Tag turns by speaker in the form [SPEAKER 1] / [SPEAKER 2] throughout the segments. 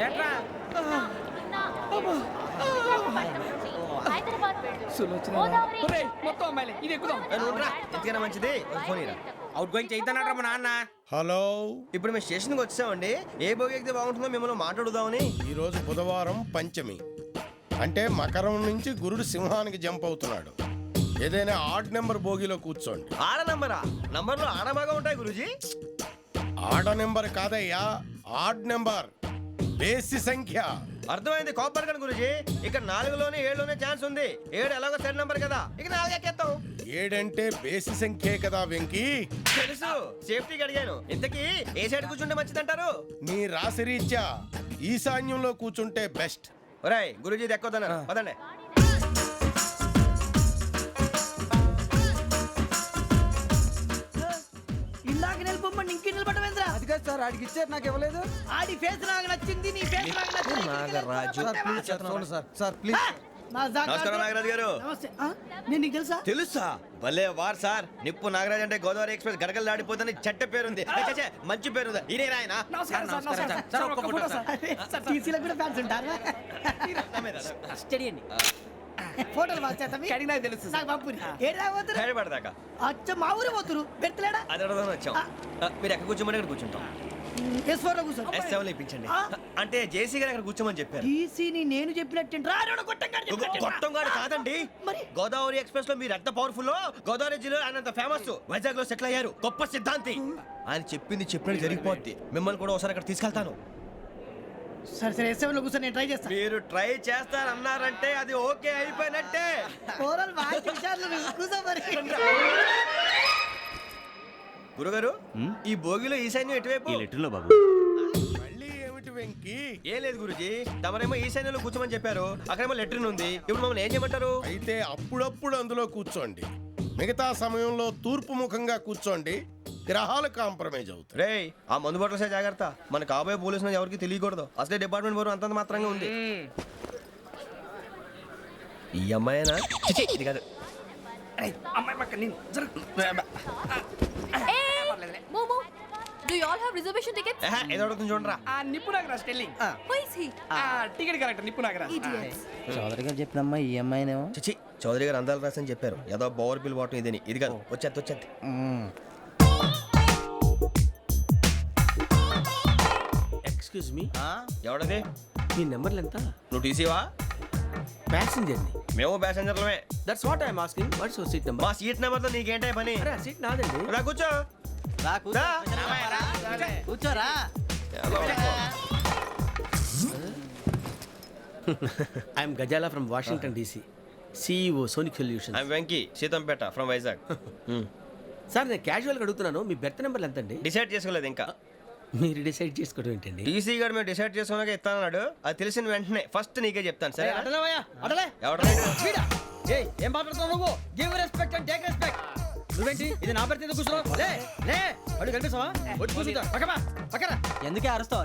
[SPEAKER 1] ఏట్రా మొత్తం అమ్మాయిలే ఇది ఎక్కుదాం.
[SPEAKER 2] ఎంతకైనా మంచిది ఫోన్ ఇరా.
[SPEAKER 1] అవుట్ గోయింగ్ చేద్దానట్రా మా నాన్న.
[SPEAKER 3] హలో,
[SPEAKER 2] ఇప్పుడు మేము స్టేషన్కి వచ్చామండి. ఏ బోగి ఎక్కితే బాగుంటుందో మిమ్మల్ని మాట్లాడుదామని.
[SPEAKER 3] ఈరోజు బుధవారం పంచమి, అంటే మకరం నుంచి గురుడు సింహానికి జంప్ అవుతున్నాడు. ఏదైనా ఆడ్ నెంబర్ బోగిలో కూర్చోండి.
[SPEAKER 2] ఆడ నంబరా? నంబర్లో ఆడ బాగా ఉంటాయి గురూజీ.
[SPEAKER 3] ఆడ నెంబర్ కాదయ్యా, ఆడ్ నెంబర్, బేసి సంఖ్య.
[SPEAKER 2] అర్థమైంది కాపర్ కానీ గురూజీ. ఇక్కడ 4లోనే 7లోనే ఛాన్స్ ఉంది. 7 ఎలాగో సెడ్ నంబర్ కదా, ఇక 4 ఎక్కేస్తాం.
[SPEAKER 3] 7 అంటే బేసి సంఖ్యే కదా వెంకీ.
[SPEAKER 2] తెలుసు, సేఫ్టీకి అడిగాను. ఇంతకీ ఏ సైడ్ కూర్చుంటే మంచిదంటారు?
[SPEAKER 3] నీ రాశి రీత్యా ఈశాన్యంలో కూర్చుంటే బెస్ట్.
[SPEAKER 2] ఒరేయ్ గురూజీ ఇది ఎక్కొద్దన్నారు పదండి.
[SPEAKER 4] ఇందాక నిలబొమ్మని ఇంకే నిలబడమేంద్రా?
[SPEAKER 5] అది కాదు సార్, ఆడికి ఇచ్చారు, నాకు ఇవ్వలేదు.
[SPEAKER 4] ఆడి ఫేస్ నాకు నచ్చింది, నీ ఫేస్ నాకు నచ్చింది.
[SPEAKER 2] నాగరాజు.
[SPEAKER 5] సార్ ప్లీజ్ సార్, చూడండి సార్, సార్ ప్లీజ్.
[SPEAKER 2] నమస్కారం నాగరాజు గారు.
[SPEAKER 4] నమస్తే. నేను నీకు తెలుసా?
[SPEAKER 2] తెలుసా? భలే వార్ సార్. నిప్పు నాగరాజ్ అంటే గోదావరి ఎక్స్ప్రెస్ గడగలు దాడిపోతుంది చెట్ట పేరుంది. మంచి పేరుంది. ఇదే ఆయన.
[SPEAKER 4] నమస్కారం సార్, నమస్కారం సార్. ఒక్క ఫోటో సార్. సార్ టీసీలో కూడా ఫ్యాన్స్ ఉంటారా? స్టడీ అండి. ఫోటోలు మార్చేస్తాం.
[SPEAKER 1] కడిగినా తెలుసు
[SPEAKER 4] నాకు పంపుని. ఏడా పోతురు?
[SPEAKER 2] హైదరాబాద్
[SPEAKER 4] అచ్చ మా ఊరు పోతురు. పెడతలేడా?
[SPEAKER 2] అది అడగదామని వచ్చాం. మీరు ఎక్కడ కూర్చోమని అక్కడ కూర్చుంటాం.
[SPEAKER 4] S4 లో కూర్చో.
[SPEAKER 2] S7 ఇప్పించండి. అంటే జేసీ గారు అక్కడ కూర్చోమని చెప్పారు.
[SPEAKER 4] టీసీని నేను చెప్పినట్టు రాడు
[SPEAKER 2] గొట్టంగాడు కాదండి.
[SPEAKER 4] మరి?
[SPEAKER 2] గోదావరి ఎక్స్ప్రెస్ లో మీరు ఎంత పవర్ఫుల్. గోదావరి జిల్లా ఆయన ఫేమస్. వైజాగ్ లో సెటిల్ అయ్యారు. గొప్ప సిద్ధాంతి. ఆయన చెప్పింది చెప్పినట్టు జరిగిపోద్ది. మిమ్మల్ని కూడా ఒకసారి అక్కడ తీసుకెళ్తాను.
[SPEAKER 4] సరే సరే S7 లో కూర్చో, నేను ట్రై చేస్తాను.
[SPEAKER 2] మీరు ట్రై చేస్తారన్నారంటే అది ఓకే అయిపోయినట్టే.
[SPEAKER 4] ఓవరాల్ బాగా చూశారు. కూర్చో మరి.
[SPEAKER 2] గురుగారు ఈ భోగిలో ఈశాన్యం ఎటువైపు?
[SPEAKER 3] మళ్ళీ ఏమిటి వెంకీ?
[SPEAKER 2] ఏం లేదు గురుజీ, తమరేమో ఈశాన్యంలో కూర్చోమని చెప్పారు. అక్కడేమో లెట్రిన్ ఉంది. ఇప్పుడు మమ్మల్ని ఏం చేయమంటారు?
[SPEAKER 3] అయితే అప్పుడప్పుడు అందులో కూర్చోండి. మిగతా సమయంలో తూర్పు ముఖంగా కూర్చోండి. గ్రహాలు కాంప్రమైజ్ అవుతాయి.
[SPEAKER 2] రే ఆ మందు బట్టలసే జాగ్రత్త. మన కాబోయే పోలీసులు ఎవరికి తెలియకూడదు. అసలే డిపార్ట్మెంట్ బోరు అంతంత మాత్రంగా ఉంది. ఈ అమ్మాయినా? చిచి, ఇది కాదు.
[SPEAKER 1] అమ్మాయి పక్క నేను
[SPEAKER 6] Momo, do you all have reservation tickets?
[SPEAKER 2] ఏదో అడుగుతుంది చూడరా.
[SPEAKER 1] ఆ నిప్పు Nagaraj telling.
[SPEAKER 6] Who is he?
[SPEAKER 1] Ticket correct నిప్పు నాగరాజ్.
[SPEAKER 6] Idiots.
[SPEAKER 5] చౌదరి గారు చెప్పినమ్మా ఈ అమ్మాయినేమో.
[SPEAKER 2] చిచి, చౌదరి గారు అందాలు రాసని చెప్పారు. ఏదో బోర్ బిల్ వాటం ఇదని. ఇది కాదు, వచ్చేది.
[SPEAKER 7] Excuse me,
[SPEAKER 2] ఎవడది?
[SPEAKER 7] మీ నెంబర్లు ఎంత?
[SPEAKER 2] నువ్వు టీసీవా?
[SPEAKER 7] ప్యాసింజర్ ని.
[SPEAKER 2] మేము ప్యాసెంజర్లమే.
[SPEAKER 7] That's what I'm asking. What's your seat number?
[SPEAKER 2] మా సీట్ నెంబర్తో నీకేంటే పని?
[SPEAKER 7] అరే ఆ సీట్ నాదండి.
[SPEAKER 2] రా కూర్చో. రా.
[SPEAKER 4] కూర్చోరా.
[SPEAKER 7] I'm Gazala from Washington DC, CEO Sonic Solution.
[SPEAKER 2] I'm Venky, Seethampeta from Vizag.
[SPEAKER 7] Sir నేను క్యాజువల్గా అడుగుతున్నాను, మీ బెర్త్ నెంబర్లు ఎంత అండి?
[SPEAKER 2] డిసైడ్ చేసుకోలేదు ఇంకా.
[SPEAKER 7] మీరు డిసైడ్ చేసుకోవడం ఏంటండి?
[SPEAKER 2] టీసీ గారు మేము డిసైడ్ చేసుకున్నాక ఇస్తానన్నాడు. అది తెలిసిన వెంటనే ఫస్ట్ నీకే చెప్తాను. సరే ఎవడ
[SPEAKER 5] ఏం మాట్లాడుతున్నావు నువ్వు? Give respect and take respect. నువ్వేంటి ఇది నా పరిస్థితి కూర్చున్నావు? లే లే, అడుగు కనిపిస్తావా? వచ్చి కూర్చుంటా. పక్కన ఎందుకే అరుస్తావు?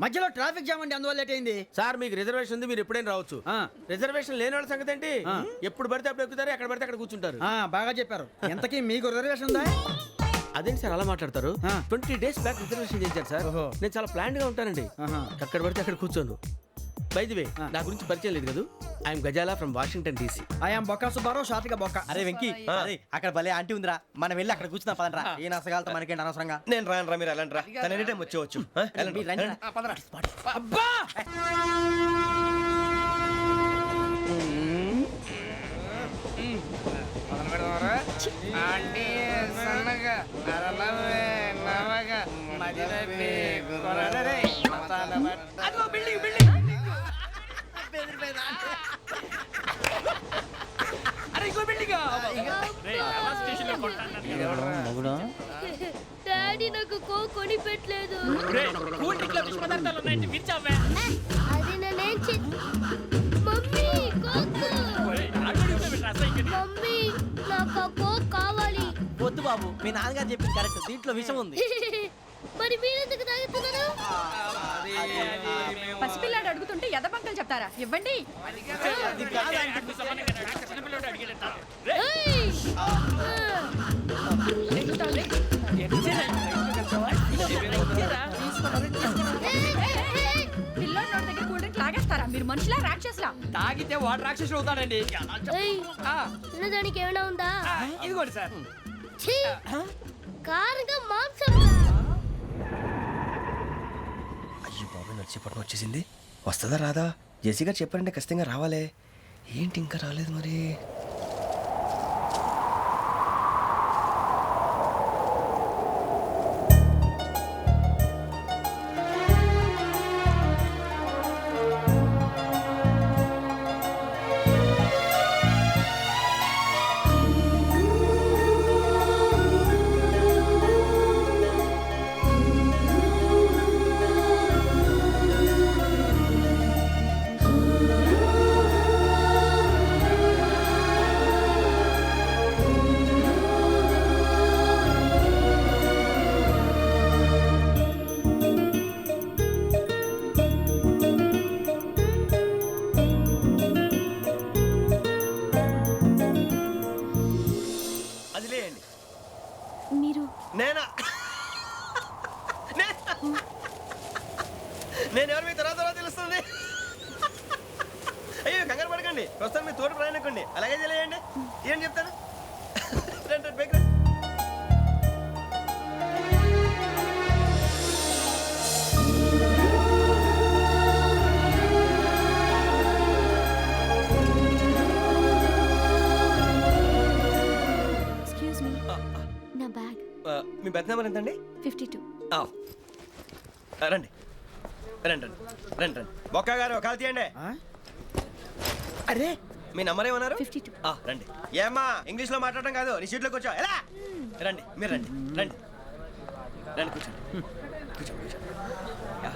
[SPEAKER 5] మధ్యలో ట్రాఫిక్ జామ్ అండి, అందువల్ల లేట్ అయింది.
[SPEAKER 7] సార్ మీకు రిజర్వేషన్ ఉంది, మీరు ఎప్పుడైనా రావచ్చు. రిజర్వేషన్ లేని వాళ్ళ సంగతి ఏంటి? ఎప్పుడు పడితే అప్పుడు ఎక్కుతారు, ఎక్కడ పడితే అక్కడ కూర్చుంటారు.
[SPEAKER 5] బాగా చెప్పారు. ఎంతకీ మీకు రిజర్వేషన్ ఉందా?
[SPEAKER 7] అదేంటి సార్ అలా మాట్లాడతారు? 20 days బ్యాక్ రిజర్వేషన్ చేశారు సార్. నేను చాలా ప్లాన్డ్ గా ఉంటానండి. అక్కడ పడితే అక్కడ కూర్చోను. బై ది వే, నా గురించి పరిచయం లేదు కదా. I'm Gazala from Washington DC.
[SPEAKER 5] I'm Bokka Subbarao, షార్ట్గా బొక్క.
[SPEAKER 8] అరే వెంకీ, అక్కడ భలే ఆంటీ ఉందిరా, మనం వెళ్ళి అక్కడ కూర్చున్నా పదనరా. ఏ నసగాలతో మనకేంటి అనవసరంగా.
[SPEAKER 2] నేను రాను రా, మీరు వెళ్ళండి రా. తన ఎనీ టైం వచ్చేవచ్చు.
[SPEAKER 1] అబ్బా అంటే సన్నగా నరలవే నవగా మదిరపే కొరడరే అదిగో బిల్డింగ్ అరే ఇంకో బిల్డింగ్.
[SPEAKER 6] డాడీ నాకు కోక్ కొని పెట్టలేదు. అది నేనేం మమ్మీ కోక్. మమ్మీ నాకు కోక్ కావాలి.
[SPEAKER 8] వద్దు బాబు, మీ నాన్నగారు చెప్పింది కరెక్ట్, దీంట్లో విషయం ఉంది.
[SPEAKER 6] మరి మీరెందుకు తాగుతున్నారు?
[SPEAKER 9] పసిపిల్లాడు అడుగుతుంటే ఎదబంకలు చెప్తారా? ఇవ్వండి. రాక్షసులా
[SPEAKER 1] తాగితే వాడు రాక్షసుడు అవుతాడండి ఆ,
[SPEAKER 6] తినడానికి ఏమైనా ఉందా
[SPEAKER 1] ఆ, ఇదిగోండి సార్
[SPEAKER 6] కారుగా మాంసం
[SPEAKER 2] అయ్యి బాబు నడిచిపట్నం వచ్చేసింది. వస్తుందా రాదా? జేసీ గారు చెప్పారంటే ఖచ్చితంగా రావాలే. ఏంటి ఇంకా రాలేదు మరి? అది లేయండి.
[SPEAKER 6] మీరు
[SPEAKER 2] నేనా? నేను ఎవరు మీ తర్వాత తెలుస్తుంది. అయ్యో కంగారు పడకండి, ప్రస్తుతం మీ తోటి ప్రయాణకండి. అలాగే తెలియండి. ఏం చెప్తాను? రండి రండి, పైకి రండి.
[SPEAKER 6] ఎక్స్క్యూజ్ మీ నా బ్యాగ్
[SPEAKER 2] మీ బెత్ నెంబర్ ఎంతండి?
[SPEAKER 6] 52.
[SPEAKER 2] రండి రండి రండి రండి రండి. బొక్క గారు కాల్ తీయండి.
[SPEAKER 5] అరే
[SPEAKER 2] మీ నంబర్ ఏమన్నారు?
[SPEAKER 6] 52.
[SPEAKER 2] రండి. ఏమ్మా ఇంగ్లీష్ లో మాట్లాడడం కాదు, నీ సీట్లో కూర్చో. ఎలా రండి, మీరు రండి రండి రండి, కూర్చోండి కూర్చోండి కూర్చోండి. యా.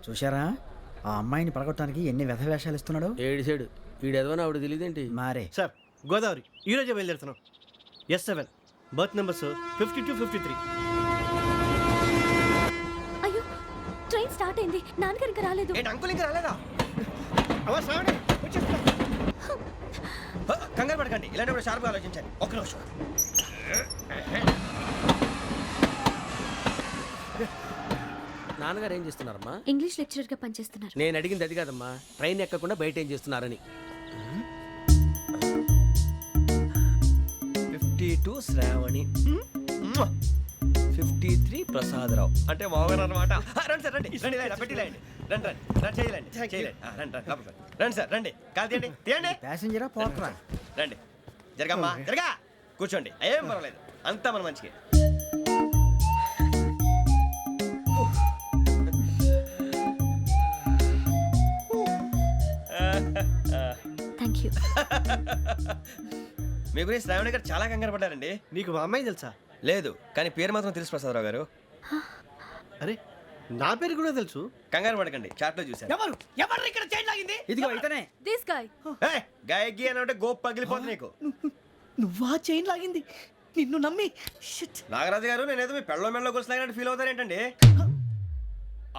[SPEAKER 5] చూశారా ఆ అమ్మాయిని పడగొట్టడానికి ఎన్ని వ్యధ వేషాలు ఇస్తున్నాడు.
[SPEAKER 7] ఏడిసాడు వీడు ఎదవని ఆవిడ తెలియదేంటి.
[SPEAKER 5] మారే
[SPEAKER 10] సార్ గోదావరి ఈరోజే బయలుదేరుతున్నాం. S7 berth numbers 52, 53.
[SPEAKER 6] అయ్యో ట్రైన్ స్టార్ట్ అయింది, నాన్నగారు ఇంకా రాలేదు.
[SPEAKER 2] ఏంటి అంకుల్ ఇంకా రాలేదా? కంగారు పడకండి, ఇలాంటప్పుడు షార్ప్గా ఆలోచించండి. ఒక్క నిమిషం.
[SPEAKER 7] నాన్నగారు ఏం చేస్తున్నారమ్మా?
[SPEAKER 6] ఇంగ్లీష్ లెక్చరర్ గా పనిచేస్తున్నారు.
[SPEAKER 7] నేను అడిగింది అది కాదమ్మా, ట్రైన్ ఎక్కకుండా బయట ఏం చేస్తున్నారని.
[SPEAKER 2] 52 శ్రావణి, 53 ప్రసాదరావు అంటే మామగారు అనమాట. రండి సార్ రండి రండి, ఇలా పెట్టి లేండి. రండి రండి రండి, చేయలేండి చేయలేండి. రండి రండి లోపలికి రండి. రండి సార్ రండి, కాదు తీయండి తీయండి.
[SPEAKER 5] ప్యాసింజరా పోట్రా.
[SPEAKER 2] రండి జరగమ్మా జరగా, కూర్చోండి. ఏం పర్వాలేదు, అంతా మన మంచిగా.
[SPEAKER 6] Thank you.
[SPEAKER 2] మీ గురించి శ్రావణి గారు చాలా కంగారు పడ్డారండి.
[SPEAKER 10] నీకు మా అమ్మాయి తెలుసా?
[SPEAKER 2] లేదు, కానీ పేరు మాత్రం తెలుసు ప్రసాదరావు గారు.
[SPEAKER 10] అరే నా పేరు కూడా తెలుసు.
[SPEAKER 2] కంగారు పడకండి, చాట్లో చూశాను.
[SPEAKER 1] ఎవరు ఎవరు ఇక్కడ చైన్ లాగింది?
[SPEAKER 5] ఇదిగో ఇతనే.
[SPEAKER 6] This guy.
[SPEAKER 2] గాయకి అని అంటే గోప్ పగిలిపోతుంది నీకు.
[SPEAKER 4] నువ్వా చైన్ లాగింది? నిన్ను నమ్మి షిట్.
[SPEAKER 2] నాగరాజు గారు, నేనేదో మీ పెళ్ళ మెళ్ళలో గురిసిలాగినట్టు ఫీల్ అవుతారేంటండి?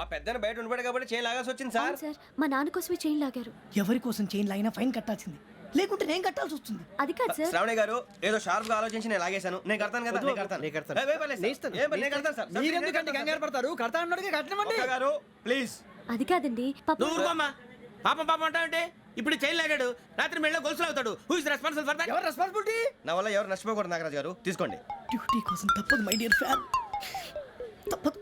[SPEAKER 2] ఆ పెద్దని బయట ఉండిపోయాడు కాబట్టి చేయి లాగాల్సి వచ్చింది సార్.
[SPEAKER 6] అవును సార్, మా నాన్న కోసమే చైన్ లాగారు.
[SPEAKER 4] ఎవరి కోసం చైన్ లాగినా ఫైన్ కట్టాల్సింది, లేకుంటే నేను కట్టాల్సి వస్తుంది.
[SPEAKER 6] అది కాదు సార్.
[SPEAKER 2] శ్రావణి గారు ఏదో షార్ప్ గా ఆలోచించి నేను లాగేశాను. నేను కడతాను కదా, నేను కడతాను.
[SPEAKER 10] నేను కడతాను.
[SPEAKER 2] ఏ, పర్లేదు సార్. ఏం పర్లేదు, నేను కడతాను సార్.
[SPEAKER 5] మీరెందుకంటే కంగారు పడతారు? కడతా అన్నాడుగా కట్టమండి.
[SPEAKER 2] ఒక్క గారు ప్లీజ్.
[SPEAKER 6] అది కాదండి పాప.
[SPEAKER 7] నువ్వు ఊరుకోమ్మా. పాపం పాపం అంటావంటే ఇప్పుడు చైన్ లాగాడు, రాత్రి మెళ్ళలో గొలుసులు అవుతాడు. Who is responsible for that?
[SPEAKER 5] ఎవరు రెస్పాన్సిబిలిటీ?
[SPEAKER 2] నా వల్ల ఎవరు నష్టపోకూడదు నాగరాజు గారు, తీసుకోండి.
[SPEAKER 4] డ్యూటీ కోసం తప్పదు మై డియర్ ఫ్యాన్, తప్పదు.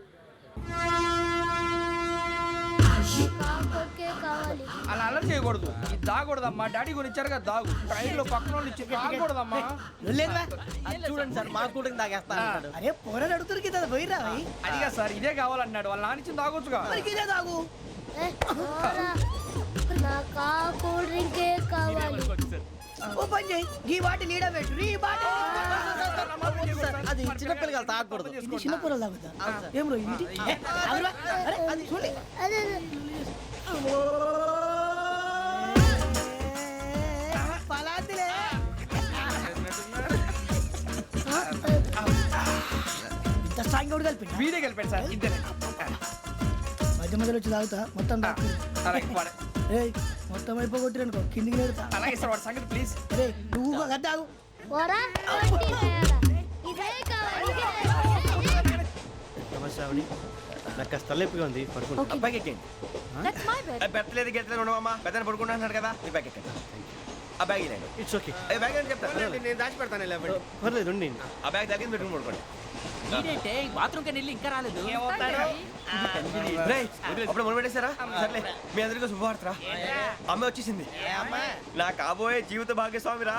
[SPEAKER 1] అలా అలర్ చేయకూడదు, ఇది దాగకూడదమ్మా. డాడీ కొని ఇచ్చారు కదా దాగు, ట్రైన్ లో పక్కన వాళ్ళు ఇచ్చి దాగకూడదమ్మా.
[SPEAKER 4] లేదువా?
[SPEAKER 8] చూడండి సార్ మా కూడా తాగేస్తా అన్నాడు.
[SPEAKER 4] అరే పోరాడు అడుగుతారు కదా, పోయిరా భయ్.
[SPEAKER 1] అడిగా సార్ ఇదే కావాలన్నాడు, వాళ్ళ నాన్న ఇచ్చింది తాగొచ్చుగా.
[SPEAKER 4] మరికి ఇదే తాగు.
[SPEAKER 6] నాకు కూల్ డ్రింకే కావాలి.
[SPEAKER 4] ఓ పని చేయి, ఈ బాటిల్ ఈడ పెట్టు, ఈ బాటిల్.
[SPEAKER 8] అది చిన్నపిల్లలు తాగకూడదు.
[SPEAKER 4] ఇది చిన్న పొరలు తాగుతా. ఏం రో ఇది? అదిరా, అరే అది చూడండి. పలాతిలే. ఇంత స్ట్రాంగ్ అవుట్ కలిపి
[SPEAKER 1] వీడే గెలిపాడు సార్, ఇంతేనే.
[SPEAKER 4] మధ్య మధ్యలో వచ్చి తాగుతా మొత్తం తాగు.
[SPEAKER 1] అలాగే వాడే.
[SPEAKER 4] ఏయ్ మొత్తం అయిపోగొట్టిరనుకో కిందికి నేడుతా
[SPEAKER 1] అలాగే సార్ వాడి సంగతి ప్లీజ్.
[SPEAKER 4] అరే నువ్వు గద్దాగు
[SPEAKER 10] శ్రావణి నాకు కాస్త తలెప్పిగా ఉంది పడుకుంటా
[SPEAKER 2] అబ్బాయికి ఎక్కండి.
[SPEAKER 6] That's my bed.
[SPEAKER 2] పెట్టలేదు గెట్టలేదు ఉండవమ్మా పెద్దని పడుకుంటున్నాడు కదా ఈ బ్యాగ్ ఎక్కండి. ఆ బ్యాగ్ ఇలాండి
[SPEAKER 10] ఇట్స్ ఓకే
[SPEAKER 2] ఏ బ్యాగ్ అని చెప్తాను
[SPEAKER 3] నేను దాచి పెడతాను.
[SPEAKER 10] పర్లేదు ఉండి
[SPEAKER 2] ఆ బ్యాగ్ తగ్గింది పెట్టుకుని పడుకోండి.
[SPEAKER 5] బాత్రూమ్ వెళ్ళి ఇంకా రాలేదు.
[SPEAKER 2] రేయ్, అప్పుడు మొదలు పెట్టేశారా? సర్లే మీ అందరికీ శుభవార్తరా. అమ్మ వచ్చేసింది. నా కాబోయే జీవిత భాగ్యస్వామిరా.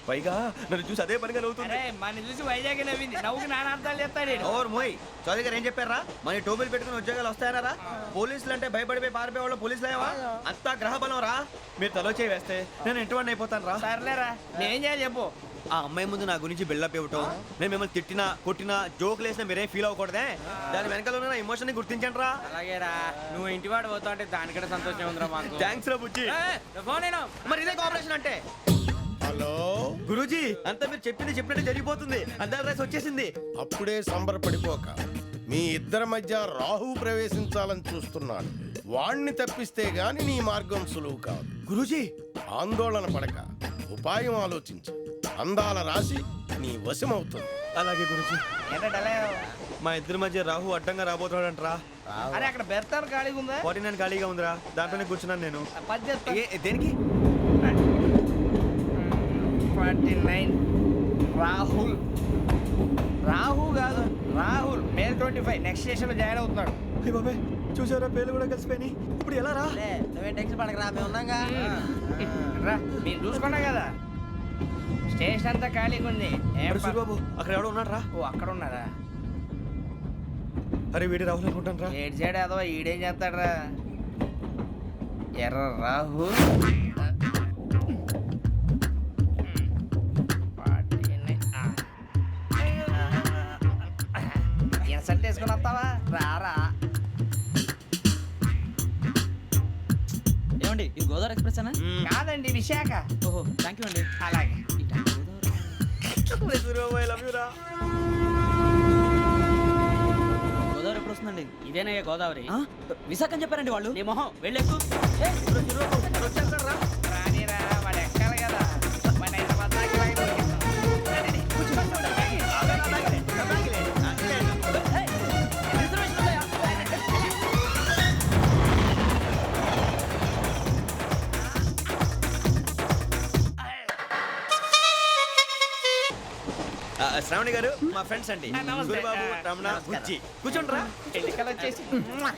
[SPEAKER 2] పైగా నన్ను చూసి అదే పనిగా నవ్వుతుంది.
[SPEAKER 1] అరే మన చూసి వైజాగ్ నవ్వింది. నవ్వుకి నాన్న అర్థాలు చెప్తాడు ఈడు.
[SPEAKER 2] ఓర్ మోయ్ చౌదరి గారు ఏం చెప్పారా? మన టోబీలు పెట్టుకుని ఉద్యోగాలు వస్తాయనరా? పోలీసులు అంటే భయపడిపోయి పారిపోయే వాళ్ళు పోలీసులు అయ్యావా? అంతా గ్రహ బలం రా. మీరు తలో చేయి వేస్తే నేను ఇంటివాడిని అయిపోతాను రా.
[SPEAKER 1] సర్లేరా నేనేం చేయాలి చెప్పు.
[SPEAKER 2] ఆ అమ్మాయి ముందు నా గురించి బిల్డప్ ఇవ్వటం, నేను మిమ్మల్ని తిట్టినా కొట్టినా జోకులు వేసినా మీరేం ఫీల్ అవ్వకూడదే. దాని వెనకాల ఉన్న నా ఎమోషన్ ని గుర్తించండి రా.
[SPEAKER 5] అలాగేరా నువ్వు ఇంటి వాడు పోతా అంటే దానికంటే సంతోషం ఉందిరా మాకు.
[SPEAKER 2] థ్యాంక్స్ రా బుజ్జి.
[SPEAKER 5] ఫోన్ నేను
[SPEAKER 2] మరి ఇదే కోఆపరేషన్ అంటే.
[SPEAKER 3] హలో,
[SPEAKER 2] గురూజీ అంతా మీరు చెప్పింది చెప్పినట్టు జరిగిపోతుంది. అద్దాల రైస్ వచ్చేసింది.
[SPEAKER 3] అప్పుడే సంబరపడిపోక. మీ ఇద్దరి మధ్య రాహు ప్రవేశించాలని చూస్తున్నాడు. వాణ్ణి తప్పిస్తే గాని నీ మార్గం సులువు కాదు.
[SPEAKER 2] గురూజీ
[SPEAKER 3] ఆందోళన పడక, ఉపాయం ఆలోచించు. అందాల రాశి నీ వశమవుతుంది.
[SPEAKER 2] అలాగే గురూజీ.
[SPEAKER 1] ఏంటంటే
[SPEAKER 2] మా ఇద్దరి మధ్య రాహు అడ్డంగా రాబోతున్నాడంట్రా.
[SPEAKER 1] అరే అక్కడ బెర్తాను ఖాళీగా ఉందా?
[SPEAKER 2] 49 ఖాళీగా ఉందిరా, దాంట్లోనే కూర్చున్నాను నేను.
[SPEAKER 1] పది చెప్తా.
[SPEAKER 2] దేనికి?
[SPEAKER 1] 49 రాహుల్. రాహు కాదు రాహుల్. మే 25 నెక్స్ట్ స్టేషన్ లో జాయిన్ అవుతున్నాడు.
[SPEAKER 2] అయ్య బాబాయ్ చూసారా, పేర్లు కూడా కలిసిపోయినాయి. ఇప్పుడు ఎలా రా?
[SPEAKER 8] నువ్వేం టెన్షన్ పడకరా, మేము ఉన్నాగా.
[SPEAKER 1] రా మీరు చూసుకున్నా కదా స్టేషన్ అంతా ఖాళీగా ఉంది. ఏం
[SPEAKER 2] అరే సూరిబాబు అక్కడ ఎవడో ఉన్నాడు రా.
[SPEAKER 1] ఓ అక్కడ ఉన్నారా?
[SPEAKER 2] అరే వీడి రాహుల్ అనుకుంటాను రా.
[SPEAKER 1] ఏడు సైడ్ అదో ఈడేం చేస్తాడరా? ఎర్ర రాహు. ఇన్సర్ట్ వేసుకుని వస్తావా? రారా.
[SPEAKER 5] ఏమండి ఇది గోదావరి ఎక్స్ప్రెస్ అనా?
[SPEAKER 1] కాదండి విశాఖ.
[SPEAKER 5] ఓహో థ్యాంక్ యూ అండి.
[SPEAKER 1] అలాగే
[SPEAKER 2] సూరిబాబు ఐ లవ్ యు రా.
[SPEAKER 5] గోదావరి ఎప్పుడు వస్తుందండి? ఇదేనయ్యా గోదావరి. విశాఖ అని చెప్పారండి వాళ్ళు. నీ మొహం వెళ్ళెక్కు.
[SPEAKER 1] రానిరా వాడు ఎక్కాలి కదా. మన హైదరాబాద్ దాకా ఇలాగే దొరికిస్తాం. రండి, కూర్చోండి.
[SPEAKER 2] శ్రావణి గారు మా ఫ్రెండ్స్ అండి.
[SPEAKER 1] నమస్తే.
[SPEAKER 2] సూరిబాబు, రమణ, బుజ్జి. కూర్చోండి రా.
[SPEAKER 1] ఎన్నికలు వచ్చేసి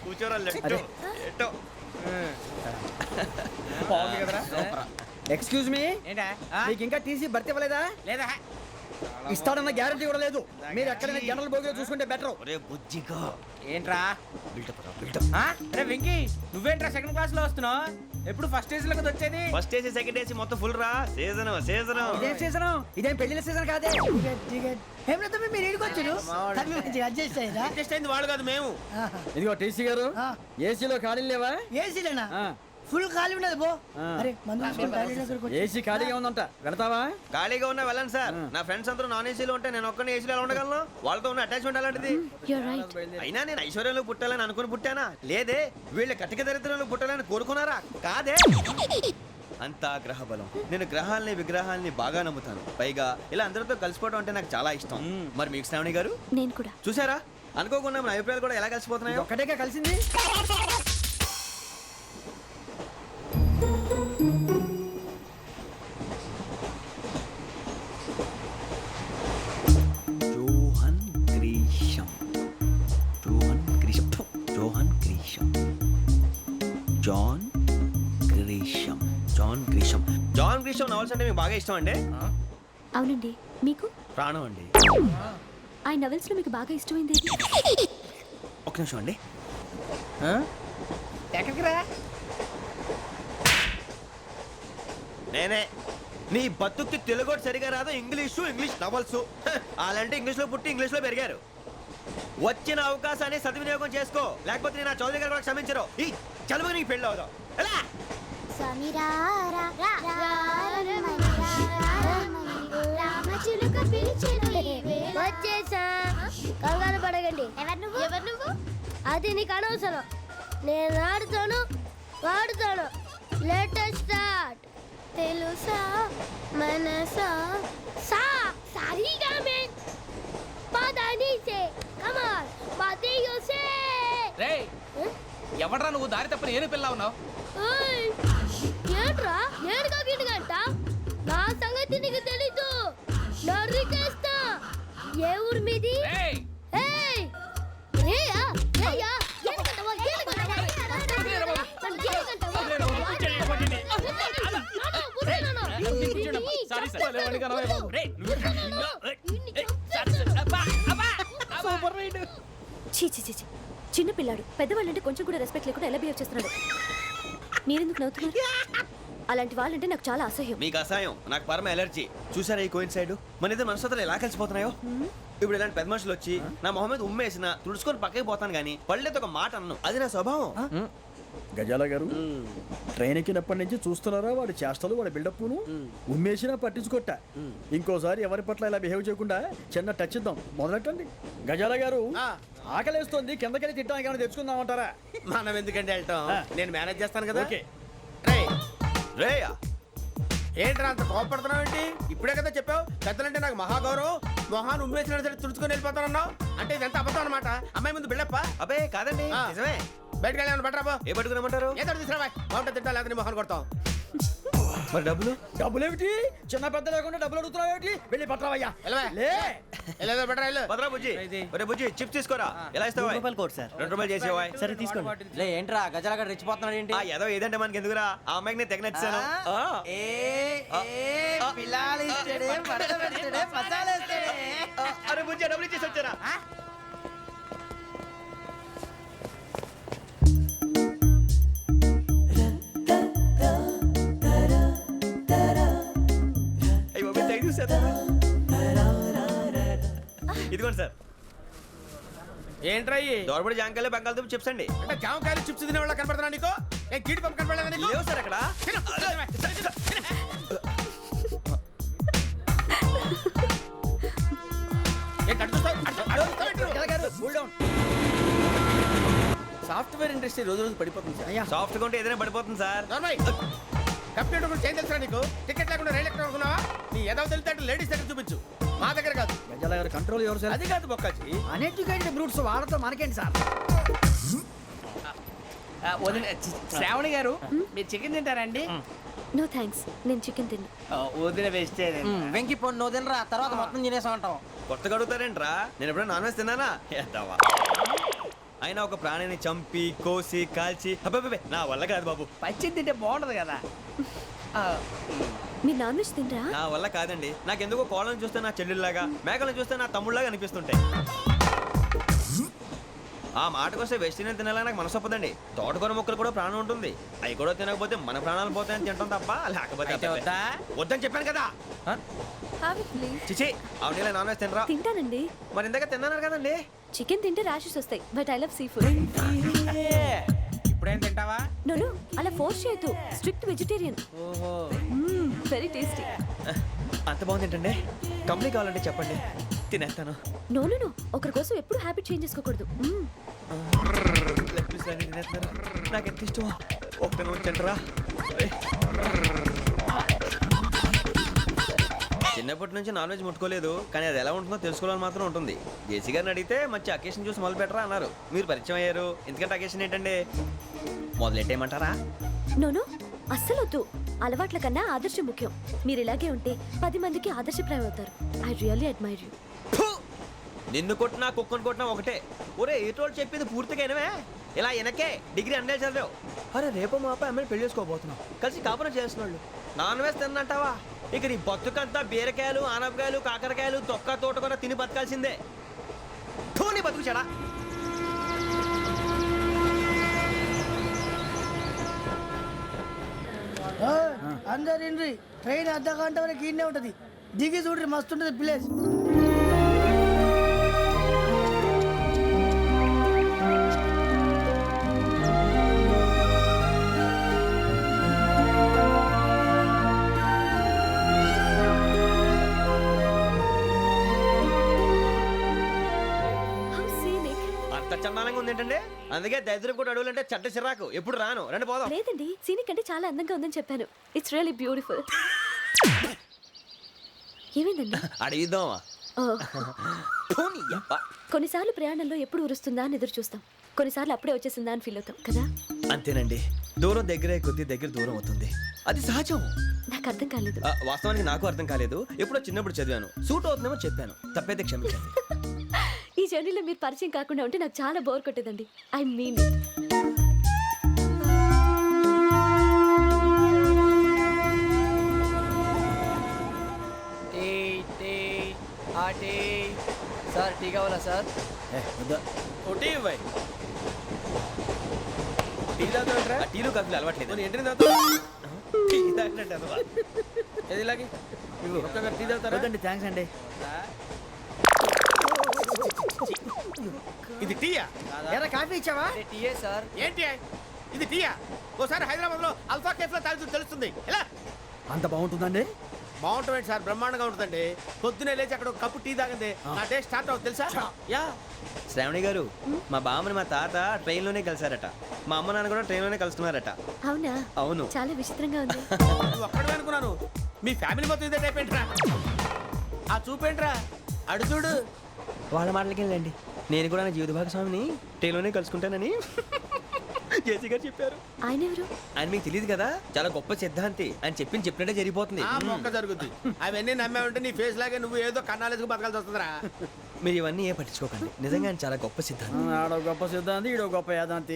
[SPEAKER 2] కూర్చోరా. లెట్టో ఎట్టో.
[SPEAKER 1] బాగుంది కదరా?
[SPEAKER 5] ఎక్స్క్యూజ్ మీ,
[SPEAKER 1] ఏంటా?
[SPEAKER 5] మీకు ఇంకా టీసీ భర్తీ ఇవ్వలేదా?
[SPEAKER 1] లేదా
[SPEAKER 5] ఇస్తాడన్న గ్యారంటీ కూడా లేదు. మీరు ఎక్కడైనా జనరల్ బోగిలో చూసుకుంటే బెటర్.
[SPEAKER 2] ఒరే బుజ్జిగా
[SPEAKER 1] ఏంట్రా?
[SPEAKER 2] బిల్డప్ రా బిల్డప్.
[SPEAKER 1] అరే వెంకీ నువ్వేంట్రా సెకండ్ క్లాస్ లో వస్తున్నావు? ఎప్పుడు ఫస్ట్ ఏజ్ లో కదా వచ్చేది?
[SPEAKER 2] ఫస్ట్ ఏసీ సెకండ్ ఏసీ మొత్తం ఫుల్ రా. Season season.
[SPEAKER 5] ఇదేం సీజన్? ఇదేం పెళ్లిన సీజన్ కాదే.
[SPEAKER 4] ఏం లేదు మీరు ఇడికొచ్చారు అడ్జస్ట్ అయ్యారా?
[SPEAKER 2] అడ్జస్ట్ అయింది వాళ్ళు కాదు మేము.
[SPEAKER 5] ఇదిగో టీసీ గారు,
[SPEAKER 4] ఆ.
[SPEAKER 5] ఏసీలో ఖాళీ లేవా?
[SPEAKER 4] ఏసీలేనా?
[SPEAKER 5] ఆ.
[SPEAKER 4] ఫుల్ ఖాళీ ఉన్నది బో.
[SPEAKER 5] ఆ.
[SPEAKER 4] అరే మందు తీసుకొని టాయిలెట్ దగ్గరకు వచ్చి.
[SPEAKER 5] ఏసీ ఖాళీగా ఉందంట, వెళతావా?
[SPEAKER 2] ఖాళీగా ఉన్నా వెళ్ళండి సార్. నా ఫ్రెండ్స్ అందరూ నాన్ ఏసీలో ఉంటే నేను ఒక్కనే ఏసీలో ఎలా ఉండగలను? వాళ్ళతో ఉన్న అటాచ్మెంట్ అలాంటిది.
[SPEAKER 6] You're right.
[SPEAKER 2] అయినా నేను ఐశ్వర్యంలో పుట్టాలని అనుకుని పుట్టానా? లేదే. వీళ్ళ కటిక దరిద్రంలో పుట్టాలని కోరుకున్నారా? కాదే. అంతా గ్రహ బలం. నేను గ్రహాలని విగ్రహాలని బాగా నమ్ముతాను. పైగా ఇలా అందరితో కలిసిపోవడం అంటే నాకు చాలా ఇష్టం. మరి మీకు శ్రావణి గారు
[SPEAKER 6] నేను కూడా.
[SPEAKER 2] చూసారా, అనుకోకుండా మన అభిప్రాయాలు కూడా ఎలా కలిసిపోతున్నాయో.
[SPEAKER 5] ఒక్కటేగా కలిసింది.
[SPEAKER 2] Johan Grisham. Johan Grisham. Johan Grisham. John Grisham. John Grisham. John Grisham novels అంటే మీకు బాగా ఇష్టం అండి?
[SPEAKER 6] అవునండి. మీకు?
[SPEAKER 2] ప్రాణం అండి.
[SPEAKER 6] ఆ నవెల్స్ లో మీకు బాగా ఇష్టమైంది ఏది?
[SPEAKER 2] ఒక నిమిషం అండి.
[SPEAKER 1] ఎక్కడికి రా?
[SPEAKER 2] నేనే. నీ బతుక్కి తెలుగు సరిగా రాదు. English novels. అలాంటి ఇంగ్లీష్లో పుట్టి ఇంగ్లీష్లో పెరిగారు. వచ్చిన అవకాశాన్ని సద్వినియోగం చేసుకో, లేకపోతే నేను ఆ చౌదరి గారు కూడా క్షమించరు. ఈ చదువు నీకు పెళ్ళి అవుదాం. ఎలా?
[SPEAKER 11] వచ్చేసా, కంగారు పడగండి. ఎవరు నువ్వు? అది నీకు అనవసరం. నేను ఆడుతాను వాడుతాను. లెట్స్ స్టార్ట్ తెలుసా మనసా సా సారీగా మే పదని సే కమ్ ఆన్ పాతియో సే
[SPEAKER 1] రేయ్ ఎవడ్రా నువ్వు దారి తప్పని ఏను పిల్ల ఉన్నావు?
[SPEAKER 11] ఓయ్ ఏంట్రా ఏడుగా గిడుగంట నా సంగతి నీకు తెలీదు నరికేస్తా ఏ ఊరు మీది
[SPEAKER 1] రేయ్
[SPEAKER 11] ఏయ్ రేయా రేయా ఏడుగంటవా ఏడుగంటవా
[SPEAKER 6] చీ చీ చీ చీ. చిన్న పిల్లాడు పెద్దవాళ్ళంటే కొంచెం కూడా రెస్పెక్ట్ లేకుండా ఎలా బిహేవ్ చేస్తున్నాడు. మీరెందుకు నవ్వుతున్నారు? అలాంటి వాళ్ళంటే నాకు చాలా అసహ్యం.
[SPEAKER 2] మీకు అసహాయం, నాకు పరమ ఎలర్జీ. చూసారా ఈ కోయిన్ సైడ్ మన ఇద్దరు మనస్తత్వాలు ఎలా కలిసిపోతున్నాయో. ఇప్పుడు ఇలాంటి పెద్ద మనుషులు వచ్చి నా మొహం మీద ఉమ్మేసిన తుడుచుకొని పక్కకి పోతాను కానీ పళ్ళేతో ఒక మాట అన్ను, అది నా స్వభావం.
[SPEAKER 5] గజాల గారు ట్రైన్ ఎక్కినప్పటి నుంచి చూస్తున్నారా వాడి చేష్టలు వాడి బిల్డప్ను ఉమ్మేసినా పట్టించుకోట. ఇంకోసారి ఎవరి పట్ల ఇలా బిహేవ్ చేయకుండా చిన్న టచ్ ఇద్దాం. మొదలెట్టండి. గజాల గారు ఆకలేస్తోంది, కిందకెళ్ళి తిట్టడానికి ఏమైనా తెచ్చుకుందామంటారా?
[SPEAKER 7] మనం ఎందుకంటే వెళ్తాం, నేను మేనేజ్ చేస్తాను కదా.
[SPEAKER 5] ఓకే.
[SPEAKER 2] రేయా
[SPEAKER 7] ఏంట్రా అంత కోపడుతున్నావు ఏంటి? ఇప్పుడే కదా చెప్పావు పెద్దలంటే నాకు మహాగౌరవం, మొహాన్ని ఉమ్మేసిన సరే తుడుచుకొని వెళ్ళిపోతానన్నావు. అంటే ఇదంతా అబద్ధం అనమాట. అమ్మాయి ముందు బిల్డప్ప?
[SPEAKER 2] అబ్బే కాదండి, నిజమే.
[SPEAKER 7] బయటకు వెళ్ళాను బట్రాబో.
[SPEAKER 2] ఏ పట్టుకురమ్మంటారు?
[SPEAKER 7] ఏదో తీసుకురా బాగుంటుంది తింటా లేదా మొహాన్ని కొడతాం.
[SPEAKER 2] మరి డబ్బులు?
[SPEAKER 5] డబ్బులేమిటి? చిన్న పెద్ద లేకుండా డబ్బులు అడుగుతున్నావు ఏమిటి? వెళ్ళి పట్టరావయ్యా.
[SPEAKER 7] వెళ్ళేదో బట్రా వెళ్ళు.
[SPEAKER 2] భద్రా బుజ్జి, ఒరే బుజ్జి చిప్స్ తీసుకోరా. ఎలా ఇస్తావా?
[SPEAKER 8] Court sir.
[SPEAKER 2] 2 రూపాయలు చేసేవా?
[SPEAKER 8] సరే తీసుకోండి. లే ఏంట్రా గజాల గారు రెచ్చిపోతున్నాడు ఏంటి?
[SPEAKER 2] ఏదో ఏదంటే మనకి ఎందుకురా, ఆ అమ్మాయికి నేను తెగ నచ్చాను. అరే బుజ్జి డబ్బులు ఇచ్చేసి వచ్చారా? ఇదిగోండి సార్.
[SPEAKER 7] ఏంట్రా
[SPEAKER 2] దోరబడి జాంకాయలు బంగాళదుంప చిప్స్ అండి.
[SPEAKER 7] అంటే జామకాయలు చిప్స్ తినే వాళ్ళ కనపడుతున్నా నీకు? ఏ కీడి పంపు కనపడలేదా నీకు?
[SPEAKER 2] లేవు సార్ అక్కడ.
[SPEAKER 7] సాఫ్ట్వేర్ ఇండస్ట్రీ రోజు రోజు పడిపోతుంది సార్.
[SPEAKER 2] సాఫ్ట్ గా ఉంటే ఏదైనా పడిపోతుంది సార్.
[SPEAKER 7] కంప్యూటర్ గురించి ఏం తెలుసా నీకు? టికెట్ లేకుండా రైలు ఎక్కడ అనుకున్నావా? నీ ఏదో తెలితే లేడీస్ దగ్గర చూపించు, మా దగ్గర కాదు.
[SPEAKER 5] గజాల గారు కంట్రోల్ ఎవరు సార్?
[SPEAKER 7] అది కాదు బొక్కాచి.
[SPEAKER 5] అన్ఎడ్యుకేటెడ్ బ్రూట్స్ వాళ్ళతో మనకేంటి సార్?
[SPEAKER 1] శ్రావణి గారు మీరు చికెన్ తింటారండి?
[SPEAKER 6] నో థ్యాంక్స్, నేను చికెన్ తిన్నా.
[SPEAKER 1] వదిన వేస్తే
[SPEAKER 8] వెంకి పొన్ను నువ్వు తినరా, తర్వాత మొత్తం తినేసా ఉంటాం.
[SPEAKER 2] కొత్తగా అడుగుతారేంట్రా? నేను ఎప్పుడైనా నాన్ వెజ్ తిన్నానా? ఎద్దావా. అయినా ఒక ప్రాణిని చంపి కోసి కాల్చి అబ్బబ్బే నా వల్ల కాదు బాబు.
[SPEAKER 1] పచ్చి తింటే బాగుంటది కదా.
[SPEAKER 6] మీరు నాన్ వెజ్ తినరా?
[SPEAKER 2] నా వల్ల కాదండి. నాకెందుకో కోళ్ళని చూస్తే నా చెల్లెళ్ళలాగా, మేకలను చూస్తే నా తమ్ముళ్ళలాగా అనిపిస్తుంటాయి. ఆ మాటకొస్తే వెస్టిరియన్ తినాలని నాకు మనసు ఒప్పదండి. తోటకూర మొక్కలు కూడా ప్రాణం ఉంటుంది, అవి కూడా తినకపోతే మన ప్రాణాలు పోతాయని తింటాం తప్ప లేకపోతే వద్దని చెప్పాను కదా. చిచి అవునీ నాన్ వెజ్ తినరా?
[SPEAKER 6] తింటానండి.
[SPEAKER 2] మరి ఇందాక తిన్నాను కదండి.
[SPEAKER 6] చికెన్ తింటే ర్యాషెస్ వస్తాయి, but I love sea food.
[SPEAKER 1] ఇప్పుడేం తింటావా?
[SPEAKER 6] నో నో, అలా ఫోర్స్ చేయొద్దు. Strict vegetarian. Very tasty.
[SPEAKER 2] అంత బాగుంది ఏంటండి? కంప్లీట్ కావాలంటే చెప్పండి, తినేస్తాను.
[SPEAKER 6] నో నో నో, ఒకరి కోసం ఎప్పుడు హ్యాబిట్ చేంజ్ చేసుకోకూడదు.
[SPEAKER 2] నాకు ఎంత ఇష్టమో ఒక్క ఉంచండిరా. చిన్నప్పటి నుంచి నాన్ వెజ్ ముట్టుకోలేదు, కానీ అది ఎలా ఉంటుందో తెలుసుకోవాలని మాత్రం ఉంటుంది. జేసీ గారిని అడిగితే మంచి అకేషన్ చూసి మొదలు పెట్టరా అన్నారు. మీరు పరిచయం అయ్యారు, ఎందుకంటే అకేషన్ ఏంటండి? మొదలెట్టేయమంటారా?
[SPEAKER 6] నోను, అస్సలు వద్దు. అలవాట్ల కన్నా ఆదర్శం ముఖ్యం. మీరు ఇలాగే ఉంటే 10 మందికి ఆదర్శప్రాయం అవుతారు. I really admire you.
[SPEAKER 2] నిన్ను కొట్టినా కుక్కను కొట్టినా ఒకటే. ఒరే ఏటోళ్ళు చెప్పింది పూర్తిగా వినవే. ఇలా వెనకే డిగ్రీ అన్నే చదివావు. అరే రేపు మా అబ్బాయి అమ్మని పెళ్లి చేసుకోబోతున్నావు, కలిసి కాపురం చేస్తున్నాళ్ళు. Non veg తిన్నంటావా? ఇక నీ బతుకంతా బీరకాయలు, ఆనపకాయలు, కాకరకాయలు, తొక్క తోట కూడా తిని బతకాల్సిందే. నీ బతుకు చెడా.
[SPEAKER 4] అందరు ఇండ్రి, ట్రైన్ అర్ధ గంట వరకు ఇన్నే ఉంటది. దిగి చూడ్రి, మస్తు ఉంటది ప్లేస్.
[SPEAKER 2] ఇంత చందానంగా ఉంది ఏంటండి? అందుకే దరిద్రం కూడా అడవులంటే చెడ్డ చిరాకు. ఎప్పుడు రాను. రండి పోదాం.
[SPEAKER 6] లేదండి, సీనిక్ అంటే చాలా అందంగా ఉందని చెప్పాను. It's really beautiful. ఏమైందండి?
[SPEAKER 2] అడిగిద్దామా?
[SPEAKER 6] ఓ, కొన్నిసార్లు ప్రయాణంలో ఎప్పుడు ఉరుస్తుందా అని ఎదురు చూస్తాం, కొన్నిసార్లు అప్పుడే వచ్చేసిందా అని ఫీల్ అవుతాం కదా.
[SPEAKER 2] అంతేనండి, దూరం దగ్గరే కొద్ది దగ్గర దూరం అవుతుంది. అది సహజం.
[SPEAKER 6] నాకు అర్థం కాలేదు.
[SPEAKER 2] వాస్తవానికి నాకు అర్థం కాలేదు. ఎప్పుడో చిన్నప్పుడు చదివాను. సూట్ అవుతుందేమో చెప్పాను. తప్పైతే క్షమించండి.
[SPEAKER 6] ఈ జర్నీలో మీరు పరిచయం కాకుండా ఉంటే నాకు చాలా బోర్ కొట్టేదండి. I mean it.
[SPEAKER 8] Sir tea కావాలా సార్?
[SPEAKER 2] టీలు కాఫీలు అలవాట్లేదు.
[SPEAKER 8] థ్యాంక్స్ అండి.
[SPEAKER 1] ఇది టీయా?
[SPEAKER 8] ఎరా కాఫీ ఇచ్చావా? టీయే సార్.
[SPEAKER 1] ఏంటి ఇది టీయా? ఓసారి హైదరాబాద్ లో అల్ఫా కేఫ్ లో తాగుతూ తెలుస్తుంది. ఎలా
[SPEAKER 5] అంత బాగుంటుందండి?
[SPEAKER 1] బాగుంటుంది సార్, బ్రహ్మాండంగా ఉంటుందండి. పొద్దునే లేచి అక్కడ ఒక కప్పు టీ తాగింది నా డే స్టార్ట్ అవుతుంది తెలుసా? యా.
[SPEAKER 2] శ్రావణి గారు, మా బామ్మని మా తాత ట్రైన్ లోనే కలిసారట. మా అమ్మ నాన్న కూడా ట్రైన్ లోనే కలుస్తున్నారట.
[SPEAKER 6] అవునా?
[SPEAKER 2] అవును.
[SPEAKER 6] చాలా విచిత్రంగా ఉంది.
[SPEAKER 1] నువ్వు ఒక్కడే అనుకున్నాను, మీ ఫ్యామిలీ మొత్తం ఇదే టైప్ ఏంట్రా? ఆ చూపేంట్రా, అడు చూడు.
[SPEAKER 2] వాళ్ళ మాటలకి వెళ్ళండి. నేను కూడా నా జీవిత భాగస్వామిని ట్రైన్ లోనే కలుసుకుంటానని జేసీ గారు చెప్పారు.
[SPEAKER 6] ఆయన ఎవరు?
[SPEAKER 2] ఆయన మీకు తెలియదు కదా, చాలా గొప్ప సిద్ధాంతి. ఆయన చెప్పినట్టే జరిగిపోతుంది.
[SPEAKER 1] ఆ మొక్క జరుగుద్ది. అవన్నీ నమ్మే ఉంటే నీ ఫేస్ లాగే నువ్వు ఏదో కన్నాలేసుకు బతకాల్సి వస్తుందిరా.
[SPEAKER 2] మీరు ఇవన్నీ ఏ పట్టించుకోకండి. నిజంగా ఆయన చాలా గొప్ప సిద్ధాంతి.
[SPEAKER 5] ఆడో గొప్ప సిద్ధాంతి, ఈడో గొప్ప యాదాంతి.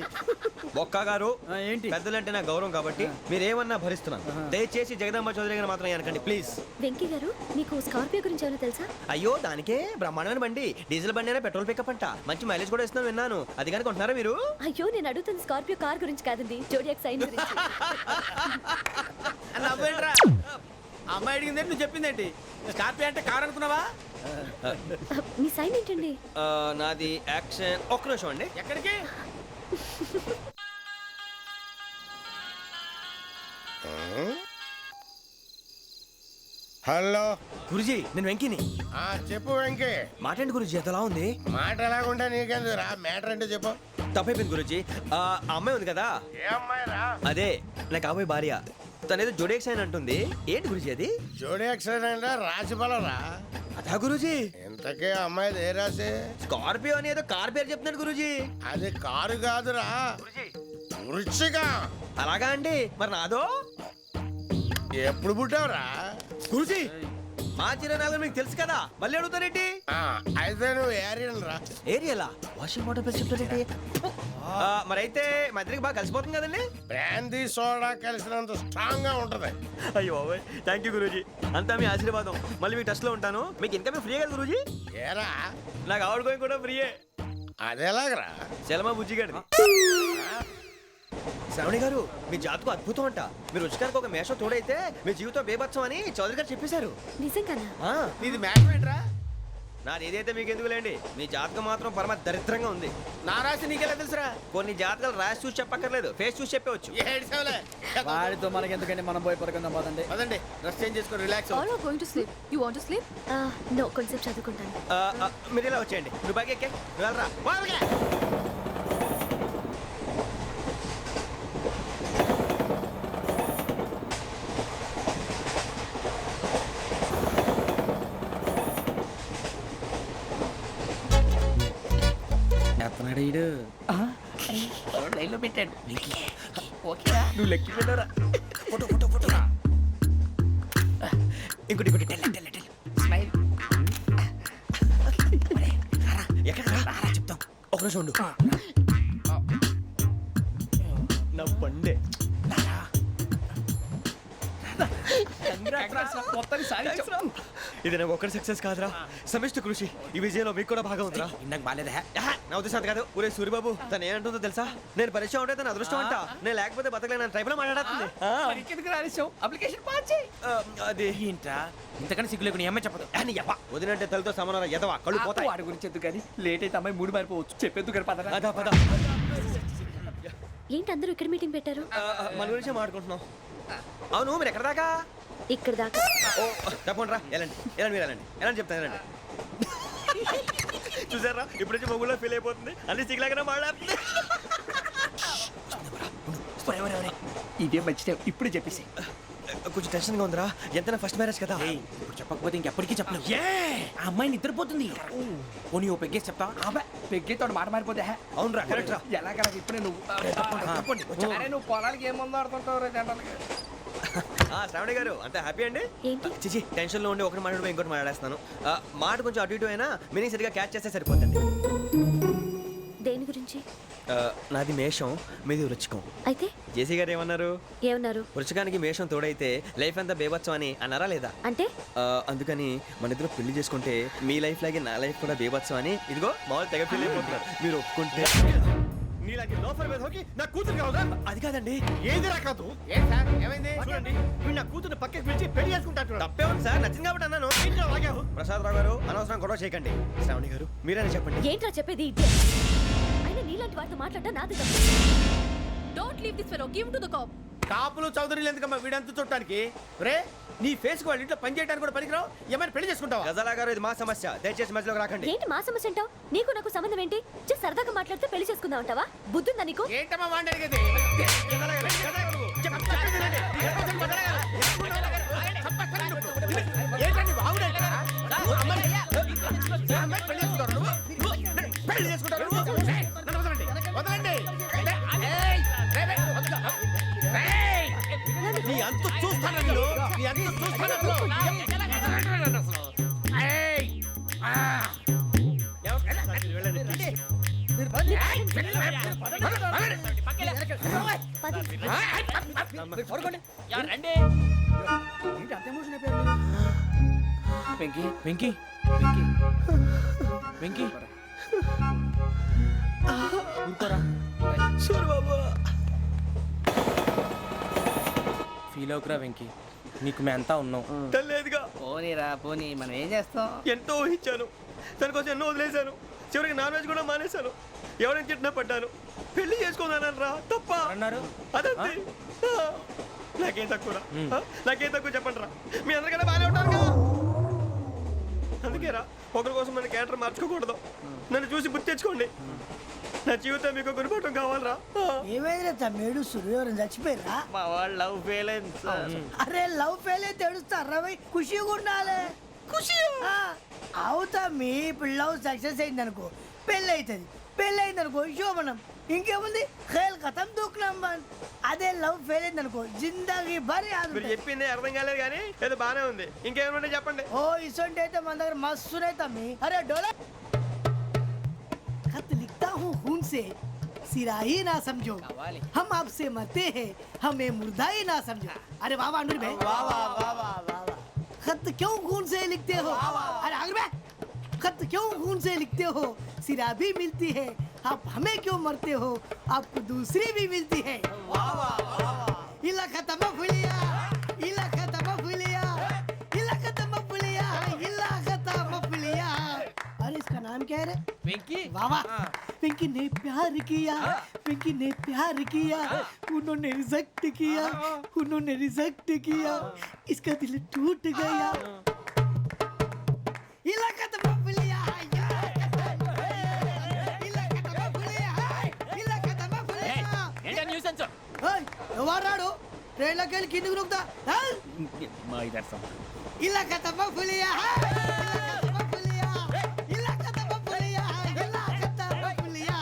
[SPEAKER 2] ఒక్క గారు,
[SPEAKER 5] ఏంటి?
[SPEAKER 2] పెద్దలంటే నా గౌరవం కాబట్టి మీరేమన్నా భరిస్తున్నాను. దయచేసి జగదాంబ చౌదరి గారు మాత్రం అనకండి ప్లీజ్.
[SPEAKER 6] వెంకీ గారు, మీకు స్కార్పియో గురించి ఏమైనా తెలుసా?
[SPEAKER 2] అయ్యో, దానికే బ్రహ్మాండమైన బండి. డీజిల్ బండి అయినా పెట్రోల్ పికప్ అంట. మంచి మైలేజ్ కూడా ఇస్తున్నాను విన్నాను. అది కానీ కొంటున్నారా మీరు?
[SPEAKER 6] అయ్యో, నేను అడుగుతుంది స్కార్పియో కార్ గురించి కాదండి, జోడియాక్ సైన్ గురించి.
[SPEAKER 1] నవ్వేంట్రా? అమ్మాయి అడిగింది నువ్వు చెప్పిందేంటి? స్కార్పియో అంటే కార్ అనుకున్నావా?
[SPEAKER 6] మీ సైన్ ఏంటండి?
[SPEAKER 2] నాది యాక్షన్. ఒక్క నిమిషం అండి.
[SPEAKER 1] ఎక్కడికి?
[SPEAKER 3] హలో
[SPEAKER 2] గురుజీ, నేను వెంకీని.
[SPEAKER 3] చెప్పు వెంకీ.
[SPEAKER 2] మాటండి గురుజీ, ఎంతలా ఉంది?
[SPEAKER 3] మాట ఎలాగుంటా నీకెందుకు రా, మ్యాటర్ అంటే చెప్పు.
[SPEAKER 2] తప్పైపోయింది గురుజీ. ఆ అమ్మాయి ఉంది కదా,
[SPEAKER 3] ఏ అమ్మాయి రా?
[SPEAKER 2] అదే నా కాబోయే భార్య. తనేదో జోడేక్స్ అని అంటుంది. ఏంటి గురుజీ అది?
[SPEAKER 3] జోడి యాక్సిడెంట్ రాసి బలరా?
[SPEAKER 2] అదా గురుజీ.
[SPEAKER 3] ఇంతకే అమ్మాయి ఏ రాసి?
[SPEAKER 2] స్కార్పియో అని ఏదో కార్ పేరు చెప్తున్నాడు గురుజీ.
[SPEAKER 3] అది కారు కాదురా, వృచ్చిక.
[SPEAKER 2] అలాగా అండి, మరి నాదో?
[SPEAKER 3] ఎప్పుడు పుట్టావురా?
[SPEAKER 2] గురుజీ, మా చిరనాలు మీకు తెలుసు కదా, మళ్ళీ అడుగుతారేంటి?
[SPEAKER 3] అయితే నువ్వు ఏరియన్ రా.
[SPEAKER 2] ఏరియలా? వాషింగ్ వాటర్ పేరు చెప్తారేంటి? మరైతే మా ఇద్దరికి బాగా కలిసిపోతుంది కదండి?
[SPEAKER 3] బ్రాందీ సోడా కలిసినంత స్ట్రాంగ్ గా ఉంటది.
[SPEAKER 2] అయ్యో థ్యాంక్ యూ గురూజీ, అంతా మీ ఆశీర్వాదం. మళ్ళీ మీ టచ్ లో ఉంటాను. మీకు ఇంకా ఫ్రీ కదా గురూజీ?
[SPEAKER 3] ఏరా,
[SPEAKER 2] నాకు ఆవిడ గోయింగ్ కూడా ఫ్రీయే.
[SPEAKER 3] అదేలాగరా?
[SPEAKER 2] చలమా బుజ్జి గారి. శ్రావణి గారు, మీ జాతకు అద్భుతం అంట. మీరు రుచికారికి ఒక మేషం తోడైతే మీ జీవితం బేబత్సం అని చౌదరి గారు చెప్పేశారు.
[SPEAKER 6] నిజంగానా?
[SPEAKER 1] నీది మ్యాటర్ ఏంట్రా?
[SPEAKER 2] నాది ఏదైతే మీకు ఎందుకులేండి, మీ జాతకం మాత్రం పరమ దరిద్రంగా ఉంది.
[SPEAKER 1] నా రాసి నీకెలా తెలుసురా?
[SPEAKER 2] కొన్ని జాతకాలు రాసి చూసి చెప్పక్కర్లేదు, ఫేస్ చూసి చెప్పవచ్చు.
[SPEAKER 1] ఏడ్చావులే.
[SPEAKER 5] వాడితో మనకి ఎందుకండి, మనం పోయి పడుకుందాం పదండి.
[SPEAKER 1] పదండి, డ్రెస్ చేంజ్ చేసుకొని relax.
[SPEAKER 9] All are going to sleep. You want to sleep?
[SPEAKER 6] No, కొంచెం చదువుకుంటాను.
[SPEAKER 2] మీరు ఇలా వచ్చేయండి. నువ్వు బాగా ఎక్కే, నువ్వు వెళ్ళరా.
[SPEAKER 1] లైన్లో పెట్టాడు.
[SPEAKER 2] నువ్వు లెక్కి పెట్టారా? Photo photo photo. ఇంకోటి ఇంకోటి.
[SPEAKER 1] స్మైల్.
[SPEAKER 2] ఎక్కడ రా చెప్తాం. ఒక నిమిషం ఉండు. నా పండే. ఇది నాకు ఒక్కడి సక్సెస్ కాదురా, సమిష్టి కృషి. ఈ విజయంలో మీకు కూడా భాగం ఉందిరా.
[SPEAKER 1] నాకు బాగాలేదా?
[SPEAKER 2] నా ఉద్దేశం కాదు. ఊరే సూర్యబాబు, తను ఏమంటుందో తెలుసా? నేను పరిచయం ఉంటే తన అదృష్టం అంట. నేను లేకపోతే బతకలేను. ట్రైబ్ లో మాట్లాడుతుంది.
[SPEAKER 1] అప్లికేషన్ పాస్ చేయి.
[SPEAKER 2] అది
[SPEAKER 1] ఏంట్రా ఇంతకన్నా సిగ్గు లేకుండా ఏమై చెప్పదు.
[SPEAKER 2] వదినంటే తలతో సమానం ఎదవా, కళ్ళు పోతాయి.
[SPEAKER 1] వాడి గురించి ఎందుకు కానీ లేట్ అయితే అమ్మాయి మూడు మారిపోవచ్చు. చెప్పేందుకు గారు పద.
[SPEAKER 2] అదా పద.
[SPEAKER 6] ఏంటి అందరూ ఇక్కడ మీటింగ్ పెట్టారు?
[SPEAKER 2] మన గురించే మాట్లాడుకుంటున్నాం. అవును, మీరు ఎక్కడ దాకా?
[SPEAKER 6] ఇక్కడ దాకా.
[SPEAKER 2] ఓ తప్పకుండా రా. వెళ్ళండి వెళ్ళండి, మీరు వెళ్ళండి. వెళ్ళండి చెప్తాను, వెళ్ళండి. చూసారా ఇప్పుడు నుంచి మొగుల్లో ఫీల్ అయిపోతుంది అన్ని సిగ్లాగానే మాట్లాడుతుంది.
[SPEAKER 4] ఇదే మంచి టైం ఇప్పుడు చెప్పేసి.
[SPEAKER 2] కొంచెం టెన్షన్గా ఉందిరా, ఎంతైనా ఫస్ట్ మ్యారేజ్ కదా.
[SPEAKER 8] ఇప్పుడు చెప్పకపోతే ఇంకెప్పటికీ చెప్పలేదు.
[SPEAKER 4] ఆ అమ్మాయి నిద్రపోతుంది.
[SPEAKER 8] పోనీ ఓ పెగ్గేసి చెప్తా.
[SPEAKER 4] పెగ్గేతో మాట మారిపోతే
[SPEAKER 2] అవునరా, కరెక్ట్ రా.
[SPEAKER 4] ఎలాగలా ఇప్పుడు నువ్వు అరే నువ్వు పొలాలకి ఏముందో ఆడుతుంటావు రే జనరల్గా.
[SPEAKER 2] శ్రావణి గారు అంత హ్యాపీ అండి?
[SPEAKER 6] ఏంటి?
[SPEAKER 2] చిచి టెన్షన్లో ఉండి ఒకటి మాట్లాడిపోయి ఇంకోటి మాట్లాడేస్తాను. మాట కొంచెం అటు ఇటు అయినా మీనింగ్ సరిగా క్యాచ్ చేస్తే సరిపోతుంది.
[SPEAKER 6] దేని గురించి?
[SPEAKER 2] నాది మేషం, మీది వృచ్చికం.
[SPEAKER 6] అయితే
[SPEAKER 2] జేసీ గారు ఏమన్నారు?
[SPEAKER 6] ఏమన్నారు?
[SPEAKER 2] వృచ్చికానికి మేషం తోడైతే లైఫ్ అంతా బేబత్సం అని అన్నారా లేదా?
[SPEAKER 6] అంటే
[SPEAKER 2] అందుకని మన ఇద్దరు పెళ్లి చేసుకుంటే మీ లైఫ్ లాగే నా లైఫ్ కూడా బేబత్సం అని ఇదిగో మామూలు తెగ పెళ్లి అయిపోతున్నారు. మీరు ఒప్పుకుంటే
[SPEAKER 3] నీలాంటి లోఫర్ మీద హోకి నా కూతురు కావదా?
[SPEAKER 2] అది కాదండి.
[SPEAKER 3] ఏది రాకాదు?
[SPEAKER 1] ఏం సార్ ఏమైంది?
[SPEAKER 3] చూడండి వీడు నా కూతురు పక్కకి పిలిచి పెళ్లి చేసుకుంటాడు.
[SPEAKER 2] తప్పే ఉంది సార్, నచ్చింది కాబట్టి అన్నాను. ప్రసాద్ రావు గారు అనవసరం గొడవ చేయకండి. శ్రావణి గారు మీరైనా చెప్పండి.
[SPEAKER 6] ఏంట్రా చెప్పేది? ఇదే అయినా నీలాంటి వారితో మాట్లాడటం నాది తప్పు.
[SPEAKER 9] Don't leave this fellow. Give him to the cop.
[SPEAKER 3] కాపులు చౌదరులు ఎందుకమ్మా వీడంతా చూడటానికి? రే నీ ఫేస్ కు వాళ్ళ ఇంట్లో పని చేయడానికి కూడా పనికిరావు. ఏమైనా పెళ్లి చేసుకుంటావా?
[SPEAKER 2] గజాలా గారు ఇది మా సమస్య, దయచేసి మధ్యలోకి రాకండి.
[SPEAKER 6] ఏంటి మా సమస్య అంటావు? నీకు నాకు సంబంధం ఏంటి? జస్ట్ సరదాగా మాట్లాడితే పెళ్లి చేసుకుందాం అంటావా? బుద్ధుందా నీకు?
[SPEAKER 3] ఏంటమ్మా వాడిని అడిగేది? ఏంటండి బాగుండేది? పెళ్లి చేసుకుంటారు నువ్వు? నన్ను వదలండి, వదలండి. నీ అంత చూస్తాను నేను, నీ అంత చూస్తాను అసలు. ఏయ్!
[SPEAKER 8] వెంకీ వెంకీ వెంకీ ఊరుకోరా. ఫీల్ అవుకురా వెంకీ, నీకు మేమంతా ఉన్నాం.
[SPEAKER 2] తెలియదుగా.
[SPEAKER 4] పోనీరా పోనీ, మనం ఏం చేస్తాం?
[SPEAKER 2] ఎంతో ఊహించాను, తన కోసం ఎన్నో వదిలేశాను. చివరికి నాన్ వెజ్ కూడా మానేశాను. ఎవరైనా తిట్టినా పడ్డాను. పెళ్లి చేసుకున్నానని రా తప్ప
[SPEAKER 8] అన్నారు.
[SPEAKER 2] అదంతే. నాకేం తక్కువ నాకేం తక్కువ చెప్పండి రా. మీ అందరికన్నా బాగానే ఉంటారు కదా. అందుకే రా, ఒకరి కోసం మన క్యారెక్టర్ మార్చుకోకూడదు. నన్ను చూసి గుర్తు తెచ్చుకోండి. నా జీవితం మీకు గురిపటం కావాలరా.
[SPEAKER 4] ఏమైందిరా తమ్మేడు సూర్యవరం చచ్చిపోయిరా?
[SPEAKER 1] మా వాళ్ళు లవ్ ఫెయిల్ అయింది సార్.
[SPEAKER 4] అరే లవ్ ఫెయిల్ అయితే ఏడుస్తారా? ఖుషిగా ఉండాలి. ఖుషి అవుతా. మీ ఇప్పుడు లవ్ సక్సెస్ అయింది అనుకో పెళ్ళి అవుతుంది. పెళ్ళి అయింది అనుకో శోభనం. ఇంకేముంది ఖేల్ కథం దూకునాం బాన్. అదే లవ్ ఫెయిల్ అయింది అనుకో జిందాగీ భారీ.
[SPEAKER 2] మీరు చెప్పింది అర్థం కాలేదు కానీ ఏదో బాగానే ఉంది. ఇంకేమైనా చెప్పండి.
[SPEAKER 4] ఓ ఇసొంటి అయితే మన దగ్గర మస్తు తమ్మి. అరే డోలా खत लिखता हूँ खून से सिरा ही ना समझो, हम आपसे मरते हैं हमें मुर्दा ही ना समझो. अरे वाह वाह अनुर भाई, वाह वाह वाह वाह वाह. खत क्यों खून से लिखते हो? अरे अनुर भाई, खत क्यों खून से लिखते हो? सिरा भी मिलती है, आप हमें क्यों मरते हो? आपको दूसरी भी मिलती है. वाह वाह वाह. इला खत्म फुलिया, इला खत्म फुलिया, इला खत्म फुलिया, इला खत्म फुलिया. अरे इसका नाम क्या है रे?
[SPEAKER 8] వెంకీ
[SPEAKER 4] वाह वाह. पिंकी ने प्यार किया, पिंकी ने प्यार किया, उन्होंने रिजेक्ट किया, उन्होंने रिजेक्ट किया, इसका दिल टूट गया. इलाका तो बबलिया, इलाका तो बबलिया, इलाका तो बबलिया.
[SPEAKER 8] ఏంటా న్యూసెన్స్?
[SPEAKER 4] ओए, ఎవరు రాడు? ట్రైన్లోకి వెళ్ళి కిందికి నొక్కుతా.
[SPEAKER 8] మా ఇదర్సం
[SPEAKER 4] ఇలాకా तो बबलिया, इलाका तो बबलिया, इलाका तो बबलिया, इलाका तो बबलिया.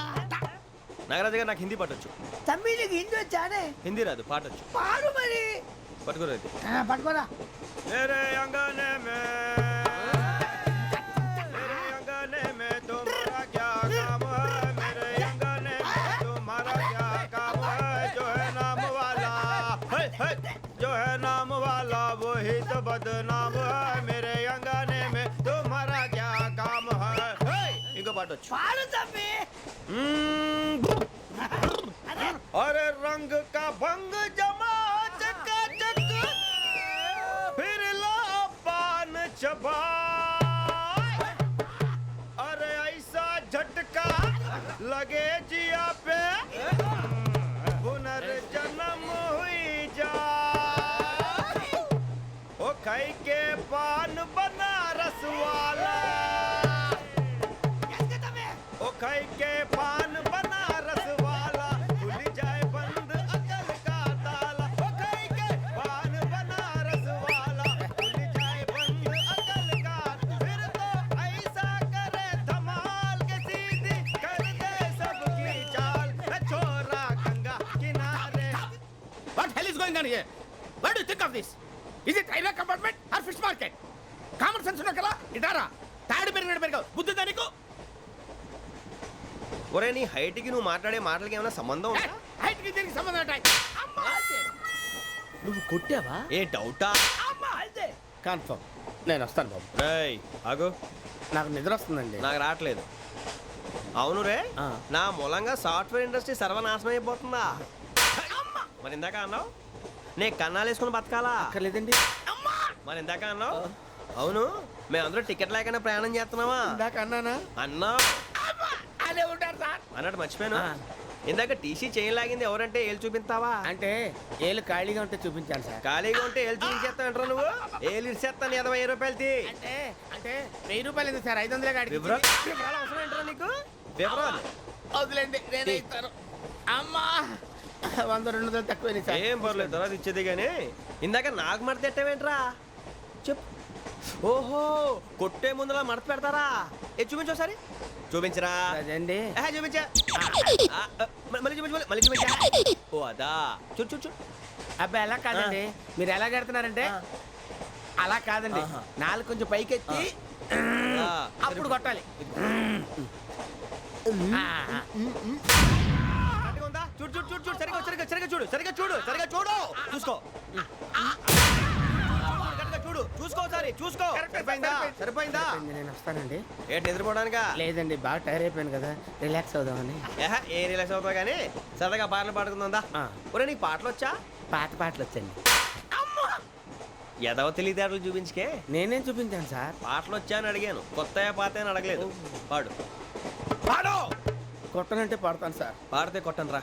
[SPEAKER 2] నాగరాజు గారు నాకు హిందీ పాటొచ్చు.
[SPEAKER 4] తమ్మి నీకు హిందీ వచ్చానే?
[SPEAKER 2] హిందీ రాదు, పాటొచ్చు.
[SPEAKER 4] పాడు మరి.
[SPEAKER 2] పట్టుకోరు అయితే.
[SPEAKER 4] పట్టుకోరా.
[SPEAKER 2] मेरे अंगने में तुम्हारा क्या काम है? मेरे अंगने में तुम्हारा क्या काम है? जो है नाम वाला जो है नाम वाला वही तो बदनाम है. मेरे अंगने में तुम्हारा क्या काम है? इनको पाटो.
[SPEAKER 4] పాడు తమ్మి.
[SPEAKER 2] अरे रंग का भंग जमा चकाचक फिर ला पान चबा. अरे ऐसा झटका लगे जिया पे पुनर्जन्म हुई जा. ओ खाई के पान बनारस वाला.
[SPEAKER 1] on here? What do you think of this? Is it railway compartment or fish market? Common sense ఉన్న కదా ఇటారా తాడు పెరిగాడు బుద్ధి దానికి
[SPEAKER 2] ఒరే నీ హైట్కి నువ్వు మాట్లాడే మాటలకి ఏమైనా సంబంధం ఉందా?
[SPEAKER 1] హైట్ కి దీనికి సంబంధం ఉంటాయి. అమ్మా
[SPEAKER 7] నువ్వు కొట్టావా?
[SPEAKER 2] ఏ డౌటా?
[SPEAKER 1] అమ్మా అయితే కన్ఫర్మ్ నేను వస్తాను బాబు.
[SPEAKER 2] రేయ్ ఆగు,
[SPEAKER 1] నాకు నిద్ర వస్తుందండి.
[SPEAKER 2] నాకు రావట్లేదు. అవును రే,
[SPEAKER 7] ఆ.
[SPEAKER 2] నా మూలంగా సాఫ్ట్వేర్ ఇండస్ట్రీ సర్వనాశనం అయిపోతుందా? మరి ఇందాక అన్నావు నే కన్నాలు వేసుకుని బతకాలా?
[SPEAKER 7] అక్కర్లేదండి.
[SPEAKER 2] మరి ఇందాక అన్నావు అవును మేమందరూ టికెట్ లేకుండా ప్రయాణం చేస్తున్నావా?
[SPEAKER 1] ఇందాక అన్నానా?
[SPEAKER 2] అన్నా
[SPEAKER 1] అదే ఉంటారు సార్.
[SPEAKER 2] అన్నట్టు మర్చిపోయాను. ఇందాక టీసీ చేయలాగింది ఎవరంటే ఏళ్ళు చూపిస్తావా?
[SPEAKER 1] అంటే ఏళ్ళు ఖాళీగా ఉంటే చూపించాను సార్.
[SPEAKER 2] ఖాళీగా ఉంటే ఏళ్ళు చూపించేస్తానంటారా నువ్వు? ఏళ్ళు ఇచ్చేస్తాను 20 రూపాయలది.
[SPEAKER 1] అంటే అంటే 1000 రూపాయలు ఎందుకు సార్? 500 కాడికి
[SPEAKER 2] వివరాలు వివరాలు అవసరం ఏంటరా నీకు? వివరాలు
[SPEAKER 1] వదిలేండి నేనే ఇస్తాను. అమ్మా 100 200 తక్కువ సార్.
[SPEAKER 2] ఏం పర్లేదు తర్వాత ఇచ్చేది కానీ ఇందాక నాకు మడత ఎట్టవేంట్రా చెప్పు. ఓహో కొట్టే ముందులా మడత పెడతారా? ఏ చూపించు ఒకసారి చూపించరా.
[SPEAKER 1] అదండి
[SPEAKER 2] చూపించా మళ్ళీ చూపించు మళ్ళీ చూపించా. ఓ అదా చూడు చూడు చూడు.
[SPEAKER 1] అబ్బాయి ఎలా కాదండి, మీరు ఎలా కడుతున్నారంటే అలా కాదండి, నాలుగు కొంచెం పైకెత్తి అప్పుడు కొట్టాలి.
[SPEAKER 2] కరెక్ట్గా ఉందా? చూడు చూడు చూడు చూడు సరిగా సరిగా సరిగా చూడు సరిగా చూడు సరిగా చూడు చూసుకో కరెక్ట్గా చూడు చూసుకో ఒకసారి చూసుకో. సరిపోయిందా? సరిపోయిందా?
[SPEAKER 1] నేను వస్తానండి.
[SPEAKER 2] ఏంటి నిద్రపోవడానికా?
[SPEAKER 1] లేదండి బాగా టైర్ అయిపోయాను కదా, రిలాక్స్ అవుదామని.
[SPEAKER 2] ఏ రిలాక్స్ అవుతావు కానీ సరదాగా పాటలు పాడుకుందా? ఒరే నీకు పాటలు వచ్చా?
[SPEAKER 1] పాత పాటలు వచ్చండి.
[SPEAKER 2] ఎదవ తెలివితేటలు చూపించుకే.
[SPEAKER 1] నేనేం చూపించాను సార్?
[SPEAKER 2] పాటలు వచ్చా అని అడిగాను, కొత్త పాత అని అడగలేదు. పాడు పాడు.
[SPEAKER 1] కొట్టనంటే పాడతాను సార్.
[SPEAKER 2] పాడితే కొట్టను రా.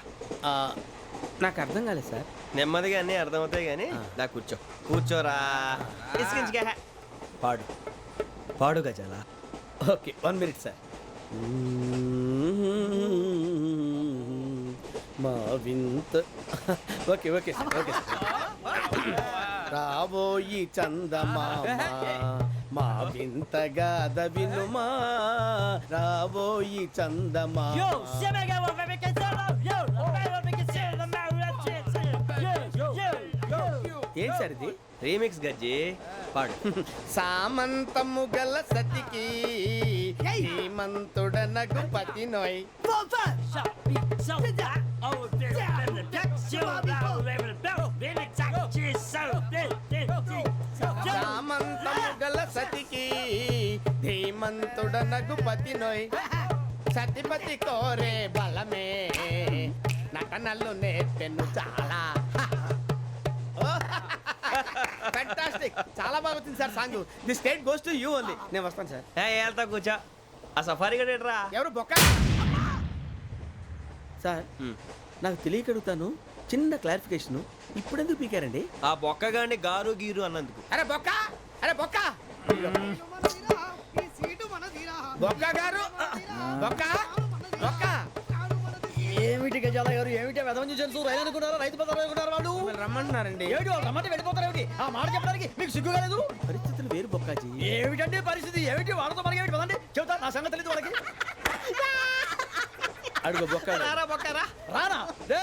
[SPEAKER 1] నాకు అర్థం కాలేదు సార్.
[SPEAKER 2] నెమ్మదిగా అన్నీ అర్థమవుతాయి కానీ నా కూర్చో కూర్చోరా. ఇసుకించుకే. పాడు పాడు గజాల.
[SPEAKER 1] Okay 1 minute sir. మా వింత okay okay sir okay sir. రాబోయి చందమామ మా వింతగా వినుమా, రాబోయి చందమామ. ఏం సార్ ఇది?
[SPEAKER 2] రీమిక్స్ గజ్జి పాడు.
[SPEAKER 1] సామంతము గల సతికి శ్రీమంతుడనగు పతి నోయ్. సామంతము గల సతికి ధీమంతుడనగు పతి నోయ్. సతిపతి కోరే బలమే నటనలు నేర్పెను చాలా. ఫ్యాంటాస్టిక్, చాలా బాగా వచ్చింది sir song. The state goes to you only. నేను వస్తాను సార్.
[SPEAKER 2] వెళ్తా కూర్చో. ఆ సఫారీ గడేట్రా
[SPEAKER 1] ఎవరు బొక్క సార్? నాకు తెలియక అడుగుతాను, చిన్న క్లారిఫికేషన్. ఇప్పుడు ఎందుకు పీకారండి?
[SPEAKER 2] ఆ బొక్కగాడిని గారు గీరు అన్నందుకు.
[SPEAKER 1] అరే బొక్క, అరే బొక్క, బొక్క గారు, బొక్క బొక్క.
[SPEAKER 5] ఏమిటి గజాల గారు, ఏమిటి వెదవని చూసారు? రైలు అనుకున్నారా? రైతు బజార్ అనుకున్నారు వాళ్ళు?
[SPEAKER 1] రమ్మంటున్నారండి.
[SPEAKER 5] ఏమిటి వాళ్ళు రమ్మంటే వెళ్ళిపోతారు? ఏమిటి ఆ మాట చెప్పడానికి మీకు సిగ్గు కాలేదు?
[SPEAKER 1] పరిస్థితులు వేరు బొక్కాజీ.
[SPEAKER 5] ఏమిటండి పరిస్థితి? ఏమిటి వాళ్ళతో మనకి ఏమిటి పదండి చెబుతా, నా సంగతి తెలియదు వాళ్ళకి.
[SPEAKER 1] అడుగు బొక్క.
[SPEAKER 2] రారా బొక్కరా.
[SPEAKER 5] రానా రే,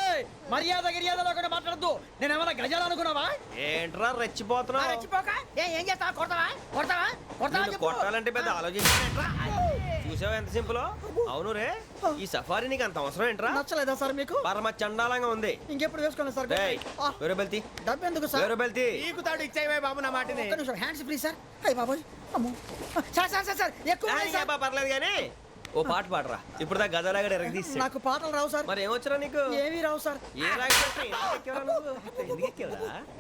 [SPEAKER 5] మర్యాద గిర్యాద లేకుండా మాట్లాడద్దు. నేను ఏమైనా గజాలు అనుకున్నావా?
[SPEAKER 2] ఏంట్రా రెచ్చిపోతున్నావు?
[SPEAKER 5] ఏం చేస్తా? కొడతావా కొడతావా కొడతావా
[SPEAKER 2] నిన్ను కొట్టాలంటే పెద్ద ఆలోచించారా? చూసావా ఎంత సింపుల్? అవును రే, ఈ సఫారీ నీకు అంత అవసరం ఏంట్రా?
[SPEAKER 5] నచ్చలేదా సార్ మీకు?
[SPEAKER 2] పరమ చండాలంగా ఉంది.
[SPEAKER 5] ఇంకెప్పుడు వేసుకోండి సార్.
[SPEAKER 2] వేరే బెల్తి
[SPEAKER 5] డబ్బు ఎందుకు సార్?
[SPEAKER 2] వేరే బెల్తి.
[SPEAKER 1] నీకు తాడు ఇచ్చేవే బాబు నా మాటని.
[SPEAKER 5] ఒక్క నిమిషం హ్యాండ్స్ ఫ్రీ సార్. అయ్యి బాబోయ్ అమ్మో. సార్ సార్ సార్ సార్ ఎక్కువ ఉన్నాయి సార్.
[SPEAKER 2] పర్లేదు కానీ ఓ పాట పాడరా. ఇప్పుడు దా గదలాగడ ఎరగ తీసి.
[SPEAKER 5] నాకు పాటలు రావు సార్.
[SPEAKER 2] మరి ఏమొచ్చరా నీకు?
[SPEAKER 5] ఏమీ రావు సార్.
[SPEAKER 2] ఏ రాకెవరా?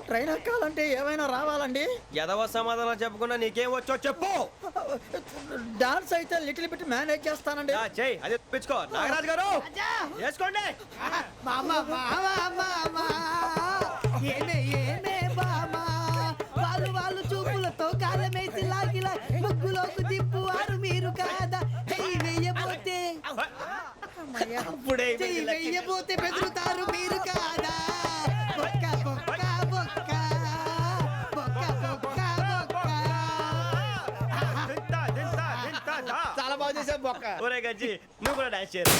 [SPEAKER 5] ట్రైన్ ఎక్కాలంటే ఏమైనా రావాలండి?
[SPEAKER 2] ఎదవ సమాధానం చెప్పకుండా నీకేం వచ్చో చెప్పు.
[SPEAKER 5] డాన్స్ అయితే లిటిల్ బిట్ మేనేజ్ చేస్తానండి.
[SPEAKER 2] చెయ్యి అది తెప్పించుకో. నాగరాజు గారు వేసుకోండి.
[SPEAKER 4] మామా మామా మామా ఏమే ఏమే బామా, వాళ్ళు వాళ్ళు చూపులతో కాలమేసి లాగిలా ముగ్గులోకి దిప్పువారు మీరు కాదా? చెయ్యి వేయబోతే చెయ్యి వేయబోతే బెదురుతారు మీరు కాదా? బొక్క బొక్క బొక్క బొక్క బొక్క బొక్క.
[SPEAKER 1] చాలా బాగా చేసావు బొక్క.
[SPEAKER 2] ఒరే గజ్జి నువ్వు కూడా డాన్స్ చేయరు.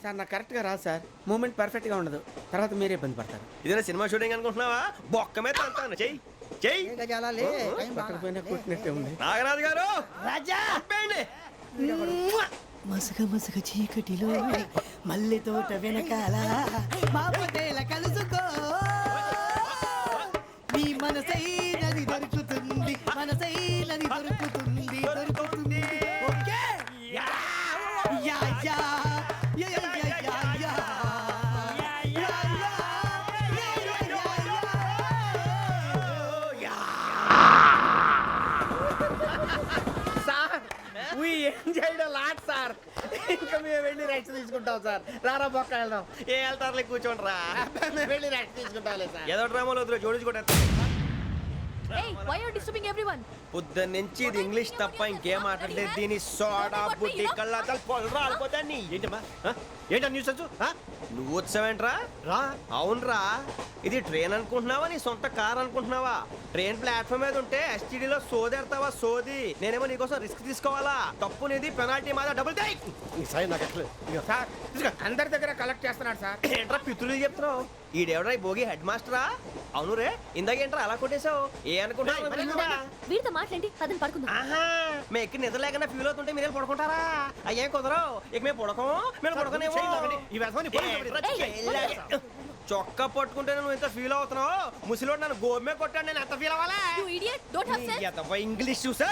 [SPEAKER 7] సార్ నాకు కరెక్ట్గా రాదు సార్ మూమెంట్ పర్ఫెక్ట్గా ఉండదు తర్వాత మీరే ఇబ్బంది పడతారు.
[SPEAKER 2] ఇదేనా సినిమా షూటింగ్ అనుకుంటున్నావా? బొక్క మీద అంటాను. చెయ్యి చెయ్యి.
[SPEAKER 7] పక్కన పోయినా కొట్టినట్టే ఉంది.
[SPEAKER 2] నాగరాజు గారు
[SPEAKER 4] రాజా
[SPEAKER 2] ఆపేయండి.
[SPEAKER 4] మసక మసక చీకటిలో మల్లె తోట వెనకాల మా పటేల కలుసుకో నీ మనసైనది దొరుకుతుంది మనసైనది దొరుకుతుంది దొరుకుతుంది okay yeah yeah yeah yeah yeah yeah yeah
[SPEAKER 7] sir we enjoyed lot sir. ఇంకా మేము వెళ్ళి రెస్ట్ తీసుకుంటాం సార్. రారా బొక్క వెళ్దాం.
[SPEAKER 2] ఏ వెళ్తారులే కూర్చోండి రా.
[SPEAKER 7] మేము వెళ్ళి రెస్ట్ తీసుకుంటాంలే సార్.
[SPEAKER 2] ఏదో డ్రామాలో వద్దు జోడించుకుంటా.
[SPEAKER 9] Hey, why are you disturbing everyone?
[SPEAKER 2] పొద్దున్న నుంచి ఇది ఇంగ్లీష్ తప్ప ఇంకేం మాట్లాడితే దీని సోడా బుడ్డి కళ్ళతలు పొలరా ఆడిపోతాన్ని.
[SPEAKER 10] ఏంటమ్మా ఏంటా న్యూస్ వచ్చు
[SPEAKER 2] నువ్వు వచ్చావేంట్రా?
[SPEAKER 10] రా
[SPEAKER 2] అవునరా, ఇది ట్రైన్ అనుకుంటున్నావా నీ సొంత కార్ అనుకుంటున్నావా? ట్రైన్ ప్లాట్ఫామ్ మీద ఉంటే ఎస్టీడీలో సోదేడతావా సోది? నేనేమో నీకోసం రిస్క్ తీసుకోవాలా? తప్పు నీది, పెనాల్టీ మాదా, డబుల్ టై.
[SPEAKER 10] ఈ సాయి నాకు ఎట్లేదు. ఇదిగో.
[SPEAKER 7] సార్ ఇదిగో, అందరి దగ్గర కలెక్ట్ చేస్తున్నాడు సార్.
[SPEAKER 2] ఏంట్రా పితులు చెప్తున్నావు? ఈడెవడ్రా ఈ భోగి హెడ్ మాస్టరా? అవును రే, ఇందాకేంట్రా అలా కొట్టేశావు? ఏ అనుకుంటున్నావు?
[SPEAKER 6] వీరితో మాట్లాడి అతను పడుకుందాం.
[SPEAKER 2] ఆహా, మేము ఎక్కడ నిద్ర లేకుండా ఫీల్ అవుతుంటే మీరేం పడుకుంటారా? అయ్యేం కుదరవు. ఇక మేము పడకం, మేము పడకనేమో.
[SPEAKER 10] ఈ వ్యసనాన్ని
[SPEAKER 2] చొక్కా పట్టుకుంటే నువ్వు ఎంత ఫీల్ అవుతున్నావు? ముసలివాడు నన్ను గోమే కొట్టాడు, నేను ఎంత ఫీల్ అవ్వాలా?
[SPEAKER 9] You idiot! Don't have sense!
[SPEAKER 2] English చూసా?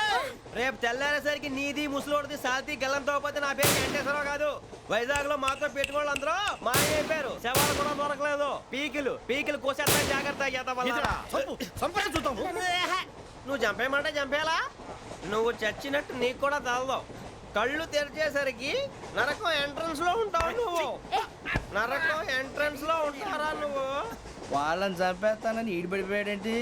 [SPEAKER 2] రేపు తెల్లారేసరికి నీది ముసలోడిది సాల్తీ గల్లంతో పోతే నా పేరు వెంకటేశ్వరరావు కాదు. వైజాగ్ లో మాత్రం పెట్టుకోళ్ళు అందరూ మాయమైపోయారు. శవాలు కూడా దొరకలేదు. పీకిలు కోసేస్తా, జాగ్రత్త.
[SPEAKER 10] చూద్దాము.
[SPEAKER 2] నువ్వు చంపేయమంటే చంపేలా? నువ్వు చచ్చినట్టు నీకు కూడా తగదు. కళ్ళు తెరిచేసరికి నరకం ఎంట్రన్స్ లో ఉంటావు నువ్వు. నరకం ఎంట్రన్స్ లో ఉంటారా నువ్వు?
[SPEAKER 8] వాళ్ళని చంపేస్తానని ఈడిపడిపోయాడేంటి?